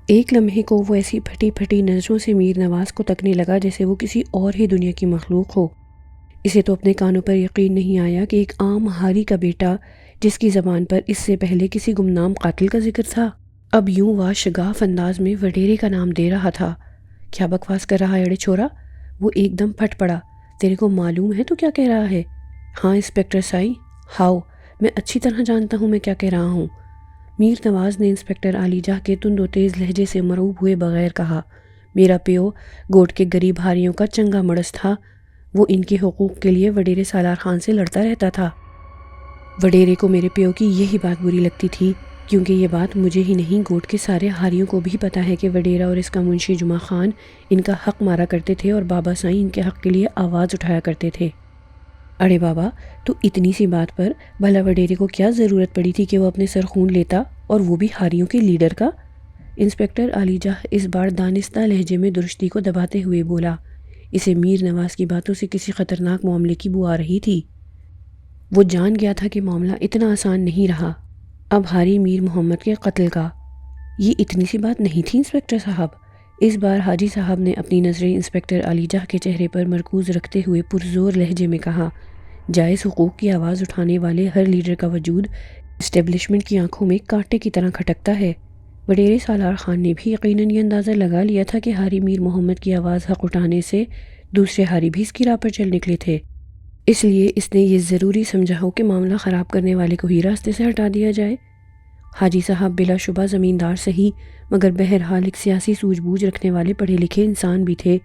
ایک لمحے کو وہ ایسی پھٹی پھٹی نظروں سے میر نواز کو تکنے لگا جیسے وہ کسی اور ہی دنیا کی مخلوق ہو۔ اسے تو اپنے کانوں پر یقین نہیں آیا کہ ایک عام ہاری کا بیٹا، جس کی زبان پر اس سے پہلے کسی گمنام قاتل کا ذکر تھا، اب یوں شگاف انداز میں وڈیرے کا نام دے رہا تھا۔ کیا بکواس کر رہا ہے اڑے چھورا؟ وہ ایک دم پھٹ پڑا۔ تیرے کو معلوم ہے تو کیا کہہ رہا ہے؟ ہاں انسپکٹر سائی، ہاؤ، میں اچھی طرح جانتا ہوں میں کیا کہہ رہا ہوں۔ میر نواز نے انسپکٹر علی جاہ کے تند و تیز لہجے سے مرعوب ہوئے بغیر کہا، میرا پیو گوٹ کے غریب ہاریوں کا چنگا مرس تھا۔ وہ ان کے حقوق کے لیے وڈیرے سالار خان سے لڑتا رہتا تھا۔ وڈیرے کو میرے پیو کی یہی بات بری لگتی تھی، کیونکہ یہ بات مجھے ہی نہیں گوٹ کے سارے ہاریوں کو بھی پتا ہے کہ وڈیرا اور اس کا منشی جمعہ خان ان کا حق مارا کرتے تھے اور بابا سائیں ان کے حق کے لیے آواز اٹھایا کرتے تھے۔ ارے بابا، تو اتنی سی بات پر بھلا وڈیرے کو کیا ضرورت پڑی تھی کہ وہ اپنے سر خون لیتا، اور وہ بھی ہاریوں کے لیڈر کا؟ انسپکٹر علی جاہ اس بار دانستہ لہجے میں درستی کو دباتے ہوئے بولا۔ اسے میر نواز کی باتوں سے کسی خطرناک معاملے کی بو آ رہی تھی۔ وہ جان گیا تھا کہ معاملہ اتنا آسان نہیں رہا، اب ہاری میر محمد کے قتل کا۔ یہ اتنی سی بات نہیں تھی انسپکٹر صاحب۔ اس بار حاجی صاحب نے اپنی نظریں انسپکٹر علی جاہ کے چہرے پر مرکوز رکھتے ہوئے پرزور لہجے میں کہا، جائز حقوق کی آواز اٹھانے والے ہر لیڈر کا وجود اسٹیبلشمنٹ کی آنکھوں میں کانٹے کی طرح کھٹکتا ہے۔ وڈیرے سالار خان نے بھی یقیناً یہ اندازہ لگا لیا تھا کہ ہاری میر محمد کی آواز حق اٹھانے سے دوسرے ہاری بھی اس کی راہ پر چل نکلے تھے، اس لیے اس نے یہ ضروری سمجھا ہو کہ معاملہ خراب کرنے والے کو ہی راستے سے ہٹا دیا جائے۔ حاجی صاحب بلا شبہ زمیندار صحیح، مگر بہرحال ایک سیاسی سوجھ بوجھ رکھنے والے پڑھے لکھے انسان بھی تھے۔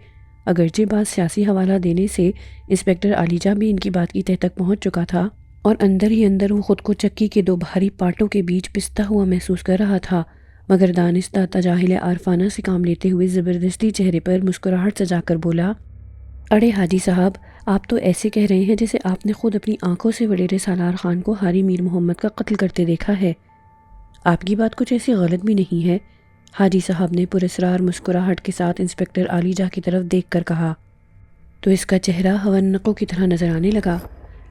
اگرچہ بات سیاسی حوالہ دینے سے انسپکٹر علی جاہ بھی ان کی بات کی تہ تک پہنچ چکا تھا، اور اندر ہی اندر وہ خود کو چکی کے دو بھاری پاٹوں کے بیچ پستا ہوا محسوس کر رہا تھا، مگر دانستہ تجاہل عارفانہ سے کام لیتے ہوئے زبردستی چہرے پر مسکراہٹ سجا کر بولا، اڑے حاجی صاحب، آپ تو ایسے کہہ رہے ہیں جیسے آپ نے خود اپنی آنکھوں سے وڈیرے سالار خان کو ہاری میر محمد کا قتل کرتے دیکھا ہے۔ آپ کی بات کچھ ایسی غلط بھی نہیں ہے، حاجی صاحب نے پراسرار مسکراہٹ کے ساتھ انسپکٹر علی جاہ کی طرف دیکھ کر کہا۔ تو اس کا چہرہ ہونقوں کی طرح نظر آنے لگا۔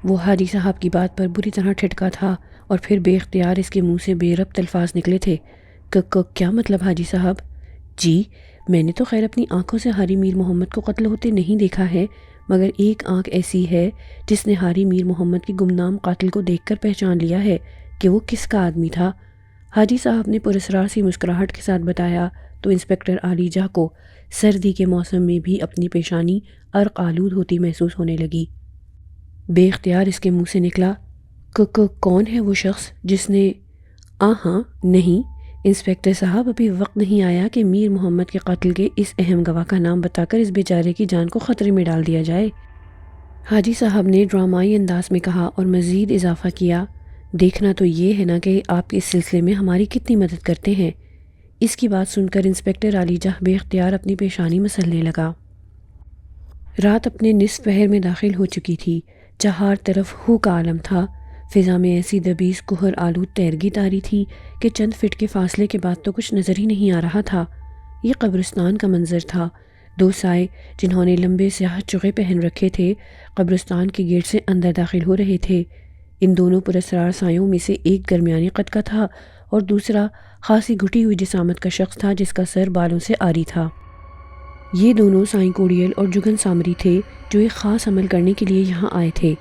وہ حاجی صاحب کی بات پر بری طرح ٹھٹکا تھا، اور پھر بے اختیار اس کے منہ سے بے ربط الفاظ نکلے تھے۔ کیا مطلب حاجی صاحب؟ جی، میں نے تو خیر اپنی آنکھوں سے ہاری میر محمد کو قتل ہوتے نہیں دیکھا ہے، مگر ایک آنکھ ایسی ہے جس نے ہاری میر محمد کی گمنام قاتل کو دیکھ کر پہچان لیا ہے کہ وہ کس کا آدمی تھا۔ حاجی صاحب نے پراسرار سی مسکراہٹ کے ساتھ بتایا تو انسپکٹر علی جاہ کو سردی کے موسم میں بھی اپنی پیشانی عرق آلود ہوتی محسوس ہونے لگی۔ بے اختیار اس کے منہ سے نکلا، کون ہے وہ شخص جس نے ہاں نہیں انسپکٹر صاحب، ابھی وقت نہیں آیا کہ میر محمد کے قاتل کے اس اہم گواہ کا نام بتا کر اس بیچارے کی جان کو خطرے میں ڈال دیا جائے۔ حاجی صاحب نے ڈرامائی انداز میں کہا اور مزید اضافہ کیا، دیکھنا تو یہ ہے نا کہ آپ اس سلسلے میں ہماری کتنی مدد کرتے ہیں۔ اس کی بات سن کر انسپکٹر علی جاہ بے اختیار اپنی پیشانی مسلنے لگا۔ رات اپنے نصف پہر میں داخل ہو چکی تھی، چہار طرف ہو کا عالم تھا، فضا میں ایسی دبیز کہر آلود تیرگی طاری تھی کہ چند فٹ کے فاصلے کے بعد تو کچھ نظر ہی نہیں آ رہا تھا۔ یہ قبرستان کا منظر تھا۔ دو سائے جنہوں نے لمبے سیاہ چغے پہن رکھے تھے قبرستان کے گیٹ سے اندر داخل ہو رہے تھے۔ ان دونوں پراسرار سایوں میں سے ایک درمیانی قد کا تھا اور دوسرا خاصی گھٹی ہوئی جسامت کا شخص تھا جس کا سر بالوں سے عاری تھا۔ یہ دونوں سائیں کوڑیل اور جگن سامری تھے جو ایک خاص عمل کرنے کے لیے یہاں آئے تھے۔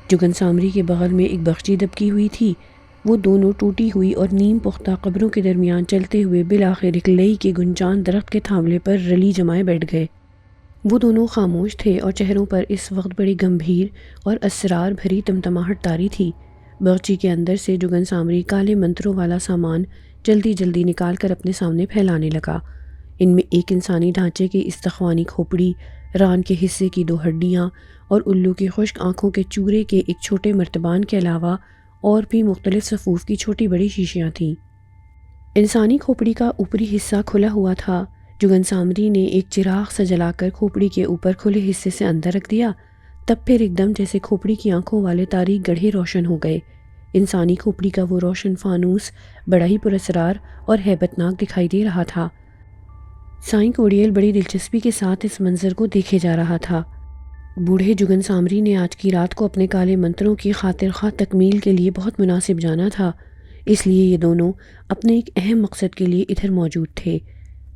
جگن سامری کے بغل میں ایک بخچی دبکی ہوئی تھی۔ وہ دونوں ٹوٹی ہوئی اور نیم پختہ قبروں کے درمیان چلتے ہوئے بالآخر ایک لئی کے گنجان درخت کے تھاملے پر رلی جمائے بیٹھ گئے۔ وہ دونوں خاموش تھے اور چہروں پر اس وقت بڑی گمبھیر اور اسرار بھری تمتماہٹ طاری تھی۔ بغچی کے اندر سے جگن سامری کالے منتروں والا سامان جلدی جلدی نکال کر اپنے سامنے پھیلانے لگا۔ ان میں ایک انسانی ڈھانچے کی استخوانی کھوپڑی، ران کے حصے کی دو ہڈیاں اور الو کی خشک آنکھوں کے چورے کے ایک چھوٹے مرتبان کے علاوہ اور بھی مختلف صفوف کی چھوٹی بڑی شیشیاں تھیں۔ انسانی کھوپڑی کا اوپری حصہ کھلا ہوا تھا۔ جگن سامری نے ایک چراغ سے جلا کر کھوپڑی کے اوپر کھلے حصے سے اندر رکھ دیا، تب پھر ایک دم جیسے کھوپڑی کی آنکھوں والے تاریک گڑھے روشن ہو گئے۔ انسانی کھوپڑی کا وہ روشن فانوس بڑا ہی پراسرار اور ہیبت ناک دکھائی دے رہا تھا۔ سائیں کوڑیل بڑی دلچسپی کے ساتھ اس منظر کو دیکھے جا رہا تھا۔ بوڑھے جگن سامری نے آج کی رات کو اپنے کالے منتروں کی خاطر خواہ تکمیل کے لیے بہت مناسب جانا تھا، اس لیے یہ دونوں اپنے ایک اہم مقصد کے لیے ادھر موجود تھے۔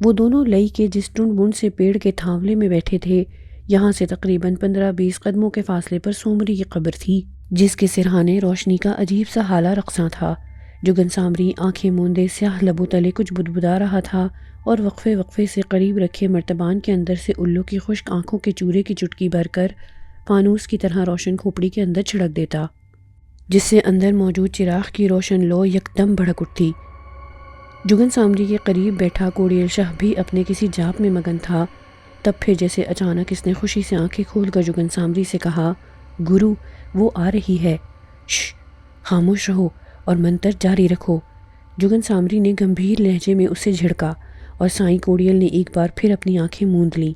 وہ دونوں لئی کے جس ٹنڈ منڈ سے پیڑ کے تھاولے میں بیٹھے تھے، یہاں سے تقریباً 15-20 قدموں کے فاصلے پر سومری کی قبر تھی، جس کے سرہانے روشنی کا عجیب سا ہالہ رقصاں تھا۔ جگن سامری آنکھیں موندے سیاہ لبوں تلے کچھ بدبدا رہا تھا اور وقفے وقفے سے قریب رکھے مرتبان کے اندر سے الو کی خشک آنکھوں کے چورے کی چٹکی بھر کر فانوس کی طرح روشن کھوپڑی کے اندر چھڑک دیتا، جس سے اندر موجود چراغ کی روشن لو یکدم بھڑک اٹھتی۔ جگن سامری کے قریب بیٹھا کوڑیل شاہ بھی اپنے کسی جاپ میں مگن تھا۔ تب پھر جیسے اچانک اس نے خوشی سے آنکھیں کھول کر جگن سامری سے کہا، گرو وہ آ رہی ہے، شش، خاموش رہو اور منتر جاری رکھو۔ جگن سامری نے گمبھیر لہجے میں اسے جھڑکا اور سائیں کوڑیل نے ایک بار پھر اپنی آنکھیں موند لیں۔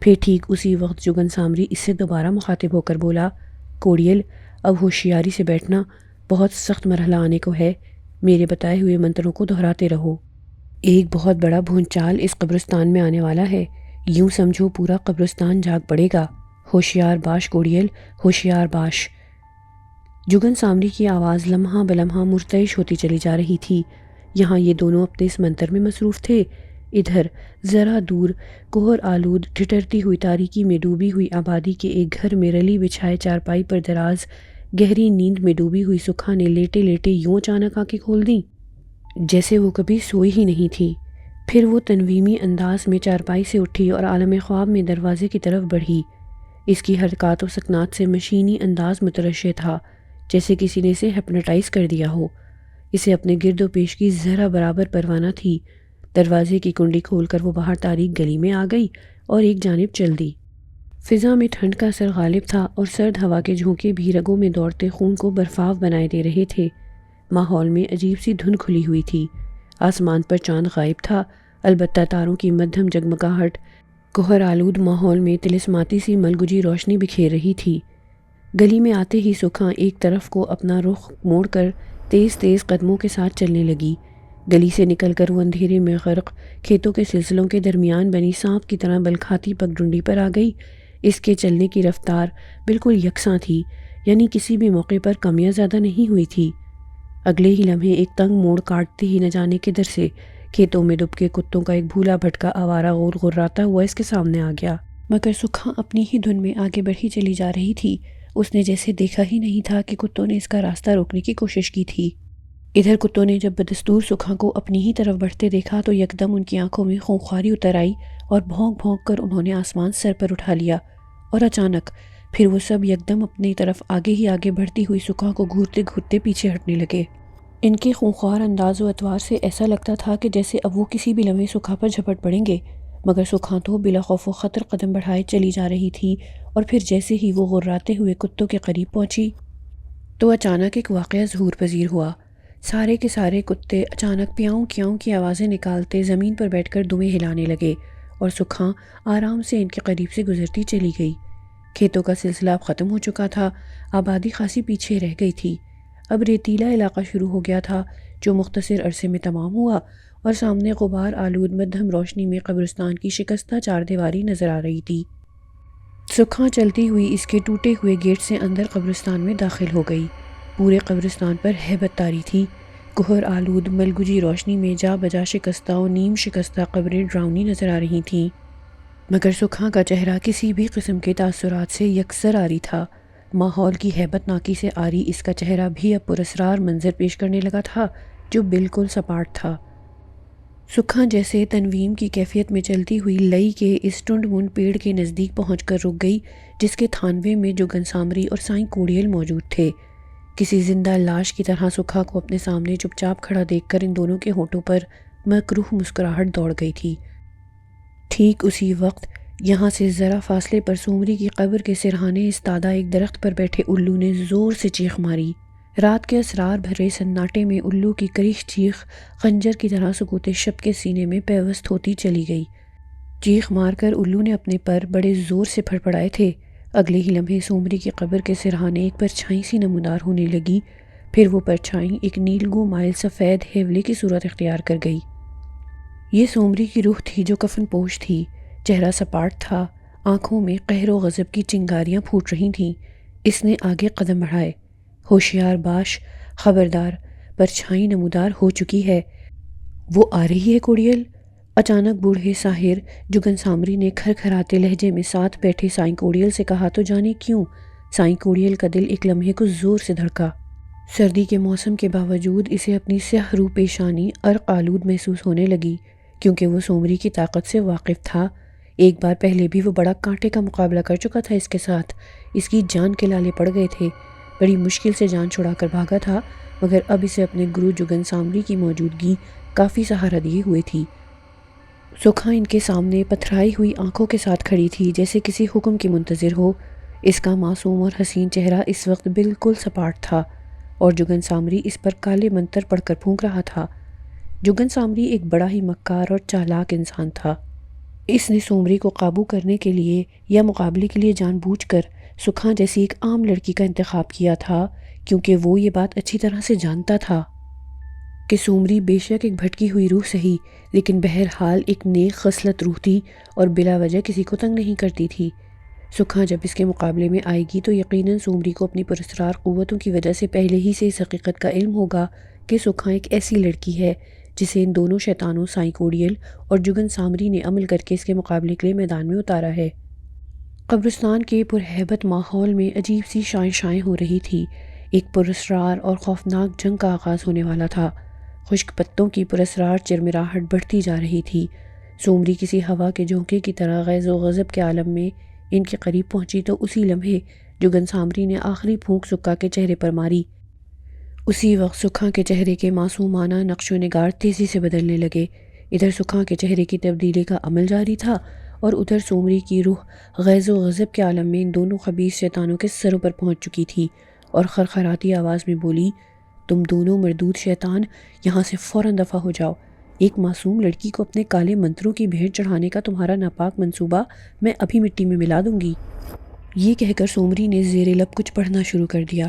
پھر ٹھیک اسی وقت جگن سامری اس سے دوبارہ مخاطب ہو کر بولا، کوڑیل اب ہوشیاری سے بیٹھنا، بہت سخت مرحلہ آنے کو ہے، میرے بتائے ہوئے منتروں کو دہراتے رہو۔ ایک بہت بڑا بھونچال اس قبرستان میں آنے والا ہے، یوں سمجھو پورا قبرستان جاگ پڑے گا، ہوشیار باش کوڑیل، ہوشیار باش۔ جگن سامری کی آواز لمحہ بلمحہ مرتعش ہوتی چلی جا رہی تھی۔ یہاں یہ دونوں اپنے اس منتر میں مصروف تھے، ادھر ذرا دور کوہر آلود ٹھٹرتی ہوئی تاریکی میں ڈوبی ہوئی آبادی کے ایک گھر میں رلی بچھائے چارپائی پر دراز گہری نیند میں ڈوبی ہوئی سکھا نے لیٹے لیٹے یوں اچانک آنکھیں کھول دیں جیسے وہ کبھی سوئی ہی نہیں تھی۔ پھر وہ تنویمی انداز میں چارپائی سے اٹھی اور عالم خواب میں دروازے کی طرف بڑھی۔ اس کی حرکات و سکنات سے مشینی انداز مترشح تھا، جیسے کسی نے اسے ہپنوٹائز کر دیا ہو۔ اسے اپنے گرد و پیش کی ذرا برابر پرواہ نہ تھی۔ دروازے کی کنڈی کھول کر وہ باہر تاریک گلی میں آ گئی اور ایک جانب چل دی۔ فضا میں ٹھنڈ کا اثر غالب تھا اور سرد ہوا کے جھونکے بھی رگوں میں دوڑتے خون کو برفاف بنائے دے رہے تھے۔ ماحول میں عجیب سی دھن کھلی ہوئی تھی۔ آسمان پر چاند غائب تھا، البتہ تاروں کی مدھم جگمگاہٹ کوہر آلود ماحول میں طلسماتی سی ملگجی روشنی بکھیر رہی تھی۔ گلی میں آتے ہی سکھاں ایک طرف کو اپنا رخ موڑ کر تیز تیز قدموں کے ساتھ چلنے لگی۔ گلی سے نکل کر وہ اندھیرے میں غرق کھیتوں کے سلسلوں کے درمیان بنی سانپ کی طرح بل کھاتی پگڈنڈی پر آ گئی۔ اس کے چلنے کی رفتار بالکل یکساں تھی، یعنی کسی بھی موقع پر کم یا زیادہ نہیں ہوئی تھی۔ اگلے ہی لمحے ایک تنگ موڑ کاٹتے ہی نہ جانے کدھر سے کھیتوں میں ڈب کے کتوں کا ایک بھولا بھٹکا آوارہ غور غراتا ہوا اس کے سامنے آ گیا۔ مگر سکھاں اپنی ہی دھن میں آگے بڑھی چلی جا رہی تھی۔ اس نے جیسے دیکھا ہی نہیں تھا کہ کتوں نے اس کا راستہ روکنے کی کوشش کی تھی۔ ادھر کتوں نے جب بدستور سکھاں کو اپنی ہی طرف بڑھتے دیکھا تو یکدم ان کی آنکھوں میں خونخواری اتر آئی اور بھونک بھونک کر انہوں نے آسمان سر پر اٹھا لیا، اور اچانک پھر وہ سب یکدم اپنی طرف آگے ہی آگے بڑھتی ہوئی سکھاں کو گھورتے گھورتے پیچھے ہٹنے لگے۔ ان کے خونخوار انداز و اطوار سے ایسا لگتا تھا کہ جیسے اب وہ کسی بھی لمحے سکھاں پر جھپٹ پڑیں گے، مگر سکھاں تو بلا خوف و خطر قدم بڑھائے چلی جا رہی تھی، اور پھر جیسے ہی وہ غراتے ہوئے کتوں کے قریب پہنچی تو اچانک ایک واقعہ ظہور پذیر ہوا۔ سارے کے سارے کتے اچانک پیاؤں کیاؤں کی آوازیں نکالتے زمین پر بیٹھ کر دمیں ہلانے لگے، اور سکھاں آرام سے ان کے قریب سے گزرتی چلی گئی۔ کھیتوں کا سلسلہ اب ختم ہو چکا تھا، آبادی خاصی پیچھے رہ گئی تھی۔ اب ریتیلا علاقہ شروع ہو گیا تھا، جو مختصر عرصے میں تمام ہوا، اور سامنے غبار آلود مدھم روشنی میں قبرستان کی شکستہ چار دیواری نظر آ رہی تھی۔ سکھاں چلتی ہوئی اس کے ٹوٹے ہوئے گیٹ سے اندر قبرستان میں داخل ہو گئی۔ پورے قبرستان پر ہیبت طاری تھی۔ کوہر آلود ملگجی روشنی میں جا بجا شکستہ و نیم شکستہ قبریں ڈراؤنی نظر آ رہی تھیں، مگر سکھاں کا چہرہ کسی بھی قسم کے تاثرات سے یکسر عاری تھا۔ ماحول کی ہیبت ناکی سے عاری اس کا چہرہ بھی اب پراسرار منظر پیش کرنے لگا تھا، جو بالکل سپاٹ تھا۔ سکھاں جیسے تنویم کی کیفیت میں چلتی ہوئی لئی کے اس ٹنڈ منڈ پیڑ کے نزدیک پہنچ کر رک گئی، جس کے تھانوے میں جگن سامری اور سائیں کوڑیل موجود تھے۔ کسی زندہ لاش کی طرح سکھاں کو اپنے سامنے چپ چاپ کھڑا دیکھ کر ان دونوں کے ہونٹوں پر مکروہ مسکراہٹ دوڑ گئی تھی۔ ٹھیک اسی وقت یہاں سے ذرا فاصلے پر سومری کی قبر کے سرہانے استادہ ایک درخت پر بیٹھے الو نے زور سے چیخ ماری۔ رات کے اسرار بھرے سناٹے میں الو کی کریخ چیخ خنجر کی طرح سکوت شب کے سینے میں پیوست ہوتی چلی گئی۔ چیخ مار کر الو نے اپنے پر بڑے زور سے پھڑپڑائے تھے۔ اگلے ہی لمحے سومری کی قبر کے سرہانے ایک پرچھائی سی نمودار ہونے لگی، پھر وہ پرچھائی ایک نیلگوں مائل سفید ہیولے کی صورت اختیار کر گئی۔ یہ سومری کی روح تھی جو کفن پوش تھی۔ چہرہ سپاٹ تھا، آنکھوں میں قہر و غضب کی چنگاریاں پھوٹ رہی تھیں۔ اس نے آگے قدم بڑھائے۔ ہوشیار باش، خبردار، پرچھائی نمودار ہو چکی ہے۔ وہ آ رہی ہے کوڑیل، اچانک بوڑھے ساحر جگن سامری نے کھرکھراتے لہجے میں ساتھ بیٹھے سائیں کوڑیل سے کہا تو جانے کیوں سائیں کوڑیل کا دل ایک لمحے کو زور سے دھڑکا۔ سردی کے موسم کے باوجود اسے اپنی سیاہ رو پیشانی عرق آلود محسوس ہونے لگی، کیونکہ وہ سومری کی طاقت سے واقف تھا۔ ایک بار پہلے بھی وہ بڑا کانٹے کا مقابلہ کر چکا تھا اس کے ساتھ، اس کی جان کے لالے پڑ گئے تھے، بڑی مشکل سے جان چھڑا کر بھاگا تھا، مگر اب اسے اپنے گرو جگن سامری کی موجودگی کافی سہارا دیے ہوئے تھی۔ سکھا ان کے سامنے پتھرائی ہوئی آنکھوں کے ساتھ کھڑی تھی، جیسے کسی حکم کی منتظر ہو۔ اس کا معصوم اور حسین چہرہ اس وقت بالکل سپاٹ تھا، اور جگن سامری اس پر کالے منتر پڑھ کر پھونک رہا تھا۔ جگن سامری ایک بڑا ہی مکار اور چالاک انسان تھا۔ اس نے سومری کو قابو کرنے کے لیے یا مقابلے کے لیے جان بوجھ کر سکھا جیسی ایک عام لڑکی کا انتخاب کیا تھا، کیونکہ وہ یہ بات اچھی طرح سے جانتا تھا کہ سومری بے شک ایک بھٹکی ہوئی روح سہی، لیکن بہرحال ایک نیک خصلت روح تھی اور بلا وجہ کسی کو تنگ نہیں کرتی تھی۔ سکھا جب اس کے مقابلے میں آئے گی تو یقیناً سومری کو اپنی پراسرار قوتوں کی وجہ سے پہلے ہی سے اس حقیقت کا علم ہوگا کہ سکھا ایک ایسی لڑکی ہے جسے ان دونوں شیطانوں سائیں کوڑیل اور جگن سامری نے عمل کر کے اس کے مقابلے کے لیے میدان میں اتارا ہے۔ قبرستان کے پرہیبت ماحول میں عجیب سی شائیں شائیں ہو رہی تھی۔ ایک پراسرار اور خوفناک جنگ کا آغاز ہونے والا تھا۔ خشک پتوں کی پراسرار چرمراہٹ بڑھتی جا رہی تھی۔ سومری کسی ہوا کے جھونکے کی طرح غیظ و غضب کے عالم میں ان کے قریب پہنچی تو اسی لمحے جگن سامری نے آخری پھونک سکھا کے چہرے پر ماری۔ اسی وقت سکھا کے چہرے کے معصومانہ نقش و نگار تیزی سے بدلنے لگے۔ ادھر سکھا کے چہرے کی تبدیلی کا عمل جاری تھا اور ادھر سومری کی روح غیظ و غضب کے عالم میں ان دونوں خبیث شیطانوں کے سروں پر پہنچ چکی تھی اور خرخراتی آواز میں بولی، تم دونوں مردود شیطان یہاں سے فوراً دفع ہو جاؤ۔ ایک معصوم لڑکی کو اپنے کالے منتروں کی بھیٹ چڑھانے کا تمہارا ناپاک منصوبہ میں ابھی مٹی میں ملا دوں گی۔ یہ کہہ کر سومری نے زیر لب کچھ پڑھنا شروع کر دیا۔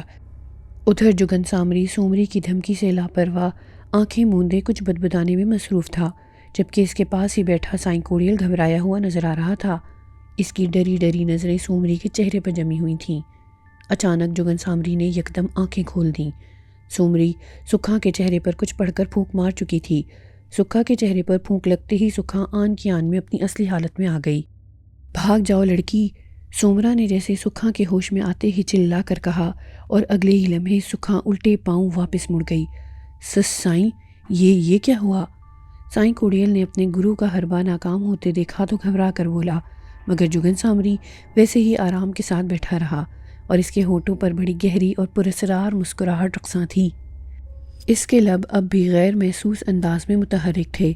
ادھر جگن سامری سومری کی دھمکی سے لاپرواہ آنکھیں موندے کچھ بدبدانے میں مصروف تھا، جبکہ اس کے پاس ہی بیٹھا سائیں کوڑیل گھبرایا ہوا نظر آ رہا تھا۔ اس کی ڈری ڈری نظریں سومری کے چہرے پر جمی ہوئی تھیں۔ اچانک جگن سامری نے یکدم آنکھیں کھول دیں۔ سومری سکھا کے چہرے پر کچھ پڑھ کر پھونک مار چکی تھی۔ سکھا کے چہرے پر پھونک لگتے ہی سکھا آن کی آن میں اپنی اصلی حالت میں آ گئی۔ بھاگ جاؤ لڑکی، سومرا نے جیسے سکھا کے ہوش میں آتے ہی چلا کر کہا، اور اگلے ہی لمحے سکھا الٹے پاؤں واپس مڑ گئی۔ سائیں، یہ کیا ہوا؟ سائیں کوڑیل نے اپنے گرو کا حربہ ناکام ہوتے دیکھا تو گھبرا کر بولا، مگر جگن سامری ویسے ہی آرام کے ساتھ بیٹھا رہا اور اس کے ہونٹوں پر بڑی گہری اور پراسرار مسکراہٹ رقصاں تھی۔ اس کے لب اب بھی غیر محسوس انداز میں متحرک تھے۔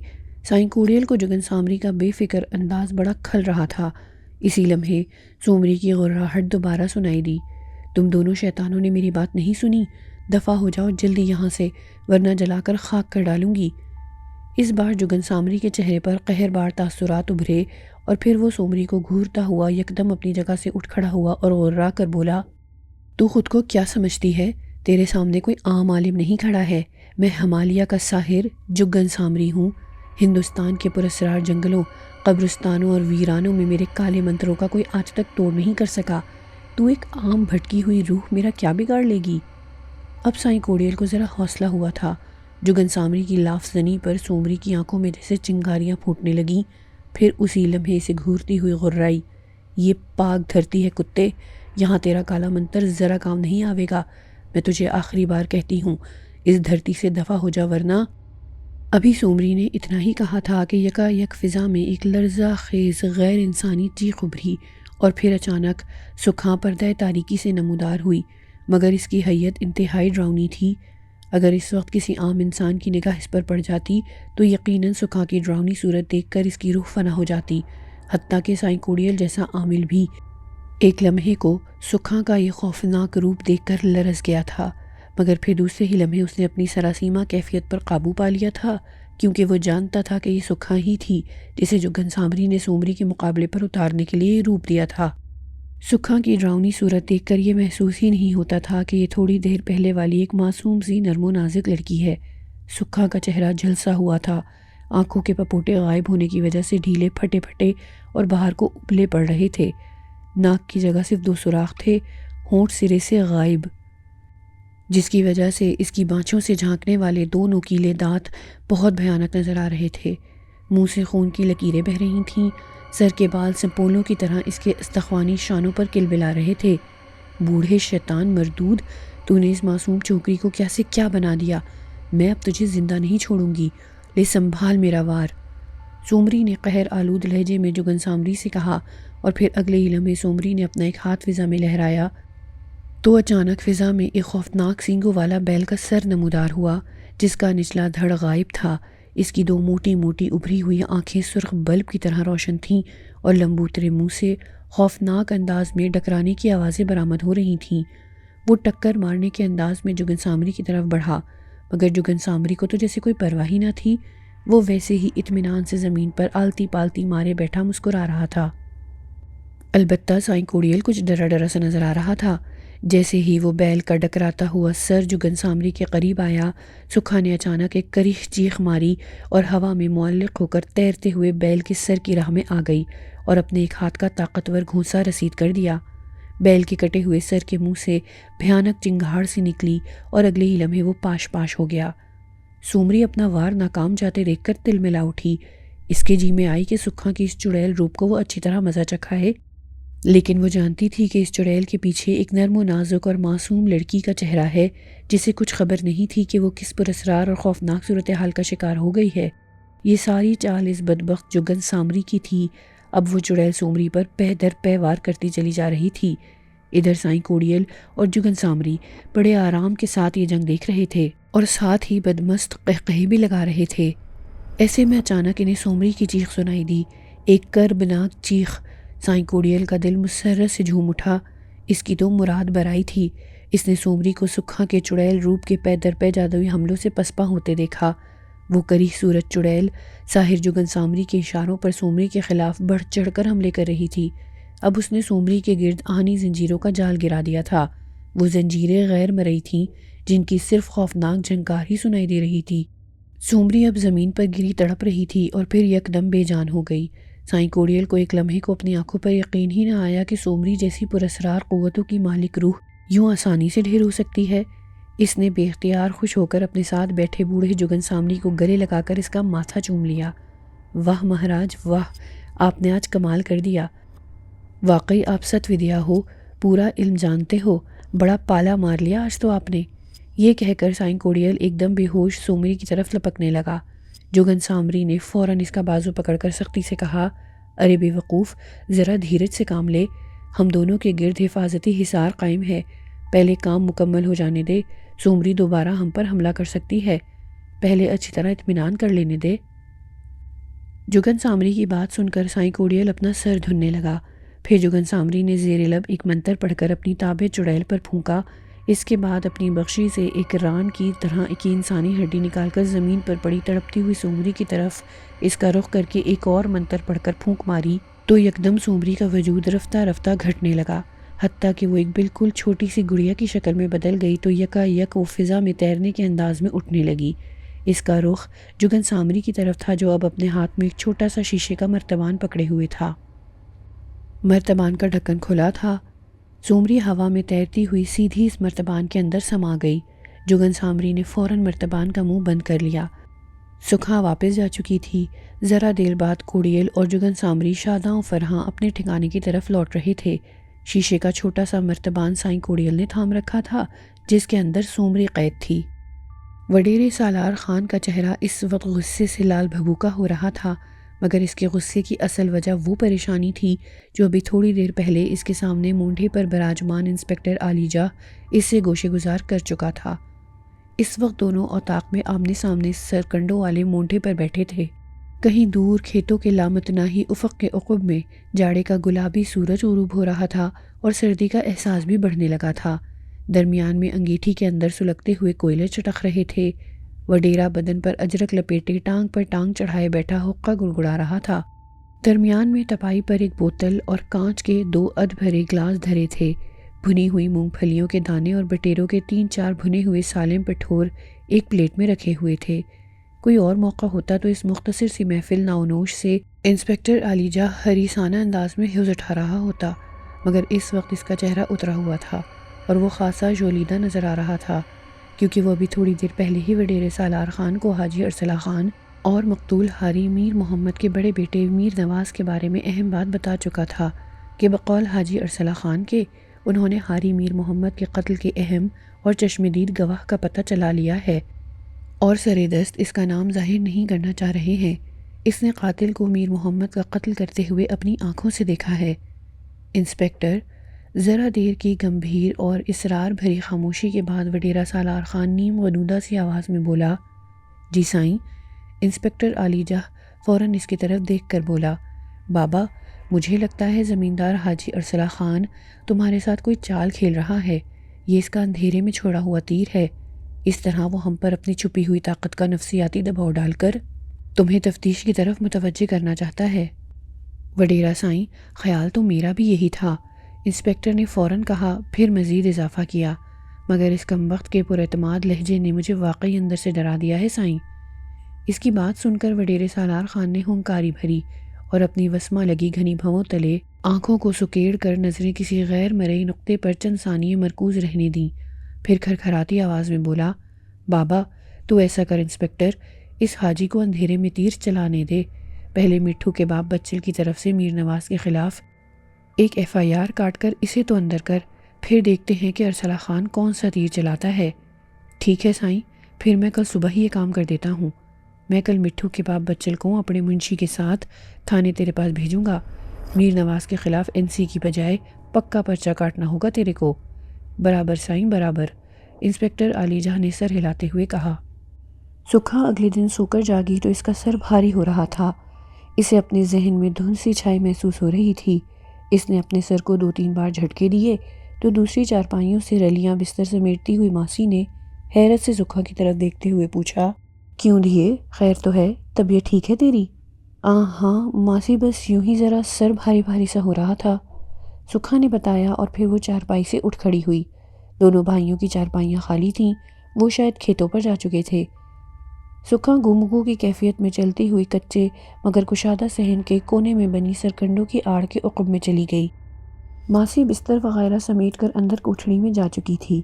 سائیں کوڑیل کو جگن سامری کا بے فکر انداز بڑا کھل رہا تھا۔ اسی لمحے سومری کی غراہٹ دوبارہ سنائی دی، تم دونوں شیطانوں نے میری بات نہیں سنی، دفع ہو جاؤ جلدی یہاں سے، ورنہ جلا کر خاک کر ڈالوں گی۔ اس بار جگن سامری کے چہرے پر قہر بار تاثرات ابھرے اور پھر وہ سومری کو گھورتا ہوا یکدم اپنی جگہ سے اٹھ کھڑا ہوا اور غرا کر بولا، تو خود کو کیا سمجھتی ہے؟ تیرے سامنے کوئی عام عالم نہیں کھڑا ہے، میں ہمالیہ کا ساحر جگن سامری ہوں۔ ہندوستان کے پراسرار جنگلوں، قبرستانوں اور ویرانوں میں میرے کالے منتروں کا کوئی آج تک توڑ نہیں کر سکا۔ تو ایک عام بھٹکی ہوئی روح میرا کیا بگاڑ لے گی؟ اب سائیں کوڑیل کو ذرا حوصلہ ہوا تھا۔ جگن سامری کی لاف زنی پر سومری کی آنکھوں میں جیسے چنگاریاں پھوٹنے لگیں، پھر اسی لمحے سے گھورتی ہوئی غرائی، یہ پاک دھرتی ہے کتے، یہاں تیرا کالا منتر ذرا کام نہیں آوے گا۔ میں تجھے آخری بار کہتی ہوں، اس دھرتی سے دفع ہو جا ورنہ۔ ابھی سومری نے اتنا ہی کہا تھا کہ یکا یک فضا میں ایک لرزہ خیز غیر انسانی چیخ ابھری اور پھر اچانک سکھا پردہ تاریکی سے نمودار ہوئی، مگر اس کی حیت انتہائی ڈراؤنی تھی۔ اگر اس وقت کسی عام انسان کی نگاہ اس پر پڑ جاتی تو یقیناً سکھا کی ڈراؤنی صورت دیکھ کر اس کی روح فنا ہو جاتی، حتیٰ کہ سائیں کوڑیل جیسا عامل بھی ایک لمحے کو سکھا کا یہ خوفناک روپ دیکھ کر لرز گیا تھا، مگر پھر دوسرے ہی لمحے اس نے اپنی سراسیمہ کیفیت پر قابو پا لیا تھا، کیونکہ وہ جانتا تھا کہ یہ سکھا ہی تھی جسے جگن سامری نے سومری کے مقابلے پر اتارنے کے لیے روپ دیا تھا۔ سکھا کی ڈراؤنی صورت دیکھ کر یہ محسوس ہی نہیں ہوتا تھا کہ یہ تھوڑی دیر پہلے والی ایک معصوم سی نرم و نازک لڑکی ہے۔ سکھا کا چہرہ جھلسا ہوا تھا، آنکھوں کے پپوٹے غائب ہونے کی وجہ سے ڈھیلے پھٹے پھٹے اور باہر کو ابلے پڑ رہے تھے، ناک کی جگہ صرف 2 سوراخ تھے، ہونٹ سرے سے غائب، جس کی وجہ سے اس کی بانچھوں سے جھانکنے والے 2 نوکیلے دانت بہت بھیانک نظر آ رہے تھے۔ منہ سے خون کی لکیریں بہہ رہی تھیں، سر کے بال سپولوں کی طرح اس کے استخوانی شانوں پر کلبلا رہے تھے۔ بوڑھے شیطان مردود، تو نے اس معصوم چھوکری کو کیا سے کیا بنا دیا؟ میں اب تجھے زندہ نہیں چھوڑوں گی، لے سنبھال میرا وار۔ سومری نے قہر آلود لہجے میں جگن سامری سے کہا، اور پھر اگلے ہی لمحے سومری نے اپنا ایک ہاتھ فضا میں لہرایا تو اچانک فضا میں ایک خوفناک سینگوں والا بیل کا سر نمودار ہوا، جس کا نچلا دھڑ غائب تھا۔ اس کی دو موٹی موٹی ابھری ہوئی آنکھیں سرخ بلب کی طرح روشن تھیں اور لمبوترے منہ سے خوفناک انداز میں ڈکرانے کی آوازیں برآمد ہو رہی تھیں۔ وہ ٹکر مارنے کے انداز میں جگن سامری کی طرف بڑھا، مگر جگن سامری کو تو جیسے کوئی پرواہ ہی نہ تھی۔ وہ ویسے ہی اطمینان سے زمین پر آلتی پالتی مارے بیٹھا مسکرا رہا تھا۔ البتہ سائیں کوڑیل کچھ ڈرا ڈرا سا نظر آ رہا تھا۔ جیسے ہی وہ بیل کا ڈکراتا ہوا سر جگن سامری کے قریب آیا، سکھا نے اچانک ایک کریخ چیخ ماری اور ہوا میں معلق ہو کر تیرتے ہوئے بیل کے سر کی راہ میں آ گئی اور اپنے ایک ہاتھ کا طاقتور گھونسا رسید کر دیا۔ بیل کے کٹے ہوئے سر کے منہ سے بھیانک چنگھاڑ سی نکلی اور اگلے ہی لمحے وہ پاش پاش ہو گیا۔ سومری اپنا وار ناکام جاتے دیکھ کر تل ملا اٹھی۔ اس کے جی میں آئی کہ سکھا کی اس چڑیل روپ کو وہ اچھی طرح مزہ چکھا ہے، لیکن وہ جانتی تھی کہ اس چڑیل کے پیچھے ایک نرم و نازک اور معصوم لڑکی کا چہرہ ہے، جسے کچھ خبر نہیں تھی کہ وہ کس پراسرار اور خوفناک صورتحال کا شکار ہو گئی ہے۔ یہ ساری چال اس بدبخت جگن سامری کی تھی۔ اب وہ چڑیل سومری پر پہ در پہ وار کرتی چلی جا رہی تھی۔ ادھر سائیں کوڑیل اور جگن سامری بڑے آرام کے ساتھ یہ جنگ دیکھ رہے تھے اور ساتھ ہی بدمست قہقہے بھی لگا رہے تھے۔ ایسے میں اچانک انہیں سومری کی چیخ سنائی دی، ایک کربناک چیخ۔ سائیں کوڑیل کا دل مسرت سے جھوم اٹھا۔ اس کی تو مراد برائی تھی۔ اس نے سومری کو سکھا کے چڑیل روپ کے پے در پے جادوئی حملوں سے پسپا ہوتے دیکھا۔ وہ کری صورت چڑیل ساحر جگن سامری کے اشاروں پر سومری کے خلاف بڑھ چڑھ کر حملے کر رہی تھی۔ اب اس نے سومری کے گرد آہنی زنجیروں کا جال گرا دیا تھا۔ وہ زنجیریں غیر مرئی تھیں، جن کی صرف خوفناک جھنکار ہی سنائی دے رہی تھی۔ سومری اب زمین پر گری تڑپ رہی تھی اور پھر یکدم بے جان ہو گئی۔ سائیں کوڑیل کو ایک لمحے کو اپنی آنکھوں پر یقین ہی نہ آیا کہ سومری جیسی پراسرار قوتوں کی مالک روح یوں آسانی سے ڈھیر ہو سکتی ہے۔ اس نے بے اختیار خوش ہو کر اپنے ساتھ بیٹھے بوڑھے جگن سامری کو گلے لگا کر اس کا ماتھا چوم لیا۔ واہ مہاراج واہ، آپ نے آج کمال کر دیا۔ واقعی آپ ست ودیا ہو، پورا علم جانتے ہو، بڑا پالا مار لیا آج تو آپ نے۔ یہ کہہ کر سائیں کوڑیل ایک دم بے ہوش سومری کی طرف لپکنے لگا۔ جگن سامری نے فوراً اس کا بازو پکڑ کر سختی سے کہا، ارے بے وقوف، ذرا دھیرج سے کام لے، ہم دونوں کے گرد حفاظتی حصار قائم ہے، پہلے کام مکمل ہو جانے دے، سومری دوبارہ ہم پر حملہ کر سکتی ہے، پہلے اچھی طرح اطمینان کر لینے دے۔ جگن سامری کی بات سن کر سائیں کوڑیل اپنا سر دھننے لگا۔ پھر جگن سامری نے زیر لب ایک منتر پڑھ کر اپنی تابع چڑیل پر پھونکا۔ اس کے بعد اپنی بخشی سے ایک ران کی طرح ایک انسانی ہڈی نکال کر زمین پر پڑی تڑپتی ہوئی سومری کی طرف اس کا رخ کر کے ایک اور منتر پڑھ کر پھونک ماری تو یکدم سومری کا وجود رفتہ رفتہ گھٹنے لگا، حتیٰ کہ وہ ایک بالکل چھوٹی سی گڑیا کی شکل میں بدل گئی تو یکا یک وہ فضا میں تیرنے کے انداز میں اٹھنے لگی۔ اس کا رخ جگن سامری کی طرف تھا، جو اب اپنے ہاتھ میں ایک چھوٹا سا شیشے کا مرتبان پکڑے ہوئے تھا۔ مرتبان کا ڈھکن کھلا تھا۔ سومری ہوا میں تیرتی ہوئی سیدھی اس مرتبان کے اندر سما گئی۔ جگن سامری نے فوراً مرتبان کا منہ بند کر لیا۔ سکھا واپس جا چکی تھی۔ ذرا دیر بعد کوڑیل اور جگن سامری شاداں و فرحاں اپنے ٹھکانے کی طرف لوٹ رہے تھے۔ شیشے کا چھوٹا سا مرتبان سائیں کوڑیل نے تھام رکھا تھا، جس کے اندر سومری قید تھی۔ وڈیرے سالار خان کا چہرہ اس وقت غصے سے لال بھبوکا ہو رہا تھا، مگر اس کے غصے کی اصل وجہ وہ پریشانی تھی جو ابھی تھوڑی دیر پہلے اس کے سامنے مونڈھے پر براجمان انسپکٹر عالی جاہ اس سے گوشے گزار کر چکا تھا۔ اس وقت دونوں اوطاق میں آمنے سامنے سرکنڈوں والے مونڈھے پر بیٹھے تھے۔ کہیں دور کھیتوں کے لامتناہی افق کے عقب میں جاڑے کا گلابی سورج غروب ہو رہا تھا اور سردی کا احساس بھی بڑھنے لگا تھا۔ درمیان میں انگیٹھی کے اندر سلگتے ہوئے کوئلے چٹخ رہے تھے۔ وڈیرا بدن پر اجرک لپیٹے ٹانگ پر ٹانگ چڑھائے بیٹھا حقہ گڑگڑا رہا تھا۔ درمیان میں ٹپائی پر ایک بوتل اور کانچ کے 2 اد بھرے گلاس دھرے تھے۔ بھنی ہوئی مونگ پھلیوں کے دانے اور بٹیروں کے 3-4 بھنے ہوئے سالم پٹھور ایک پلیٹ میں رکھے ہوئے تھے۔ کوئی اور موقع ہوتا تو اس مختصر سی محفل ناونوش سے انسپکٹر عالی جاہ حریصانہ انداز میں حوض اٹھا رہا ہوتا، مگر اس وقت اس کا چہرہ اترا ہوا تھا اور وہ خاصا ژولیدہ نظر آ رہا تھا، کیونکہ وہ ابھی تھوڑی دیر پہلے ہی وڈیرے سالار خان کو حاجی ارسلہ خان اور مقتول حاجی میر محمد کے بڑے بیٹے میر نواز کے بارے میں اہم بات بتا چکا تھا کہ بقول حاجی ارسلہ خان کے انہوں نے حاجی میر محمد کے قتل کے اہم اور چشمدید گواہ کا پتہ چلا لیا ہے اور سرے دست اس کا نام ظاہر نہیں کرنا چاہ رہے ہیں۔ اس نے قاتل کو میر محمد کا قتل کرتے ہوئے اپنی آنکھوں سے دیکھا ہے۔ انسپکٹر ذرا دیر کی گمبھیر اور اصرار بھری خاموشی کے بعد وڈیرہ سالار خان نیم غنودہ سی آواز میں بولا، جی سائیں۔ انسپکٹر علی جاہ فوراً اس کی طرف دیکھ کر بولا، بابا مجھے لگتا ہے زمیندار حاجی ارسلہ خان تمہارے ساتھ کوئی چال کھیل رہا ہے۔ یہ اس کا اندھیرے میں چھوڑا ہوا تیر ہے۔ اس طرح وہ ہم پر اپنی چھپی ہوئی طاقت کا نفسیاتی دباؤ ڈال کر تمہیں تفتیش کی طرف متوجہ کرنا چاہتا ہے۔ وڈیرہ سائیں، خیال تو میرا بھی یہی تھا، انسپکٹر نے فوراً کہا، پھر مزید اضافہ کیا، مگر اس کمبخت کے پراعتماد لہجے نے مجھے واقعی اندر سے ڈرا دیا ہے سائیں۔ اس کی بات سن کر وڈیرے سالار خان نے ہنکاری بھری اور اپنی وسمہ لگی گھنی بھووں تلے آنکھوں کو سکیڑ کر نظریں کسی غیر مرئی نقطے پر چند ثانیے مرکوز رہنے دیں، پھر کھرکھراتی آواز میں بولا، بابا تو ایسا کر انسپکٹر، اس حاجی کو اندھیرے میں تیر چلانے دے، پہلے مٹھو کے باپ بچل کی طرف سے میر نواز کے خلاف ایک FIR کاٹ کر اسے تو اندر کر، پھر دیکھتے ہیں کہ ارسلہ خان کون سا تیر چلاتا ہے۔ ٹھیک ہے سائیں، پھر میں کل صبح ہی یہ کام کر دیتا ہوں۔ میں کل مٹھو کے باپ بچل کو اپنے منشی کے ساتھ تھانے تیرے پاس بھیجوں گا۔ میر نواز کے خلاف NC کی بجائے پکا پرچہ کاٹنا ہوگا تیرے کو۔ برابر سائیں برابر، انسپکٹر علی جاہ نے سر ہلاتے ہوئے کہا۔ سکھا اگلے دن سو کر جاگی تو اس کا سر بھاری ہو رہا تھا۔ اسے اپنے ذہن میں دھند سی چھائی محسوس ہو رہی تھی۔ اس نے اپنے سر کو 2-3 بار جھٹکے دیے تو دوسری چارپائیوں سے رلیاں بستر سمیٹتی ہوئی ماسی نے حیرت سے سکھا کی طرف دیکھتے ہوئے پوچھا، کیوں دھیے، خیر تو ہے، طبیعت ٹھیک ہے تیری؟ ہاں ماسی، بس یوں ہی ذرا سر بھاری بھاری سا ہو رہا تھا، سکھا نے بتایا، اور پھر وہ چارپائی سے اٹھ کھڑی ہوئی۔ دونوں بھائیوں کی چارپائیاں خالی تھیں، وہ شاید کھیتوں پر جا چکے تھے۔ سکھا گمگو کی کیفیت میں چلتی ہوئی کچے مگر کشادہ صحن کے کونے میں بنی سرکنڈوں کی آڑ کے عقب میں چلی گئی۔ ماسی بستر وغیرہ سمیٹ کر اندر کوٹھڑی میں جا چکی تھی۔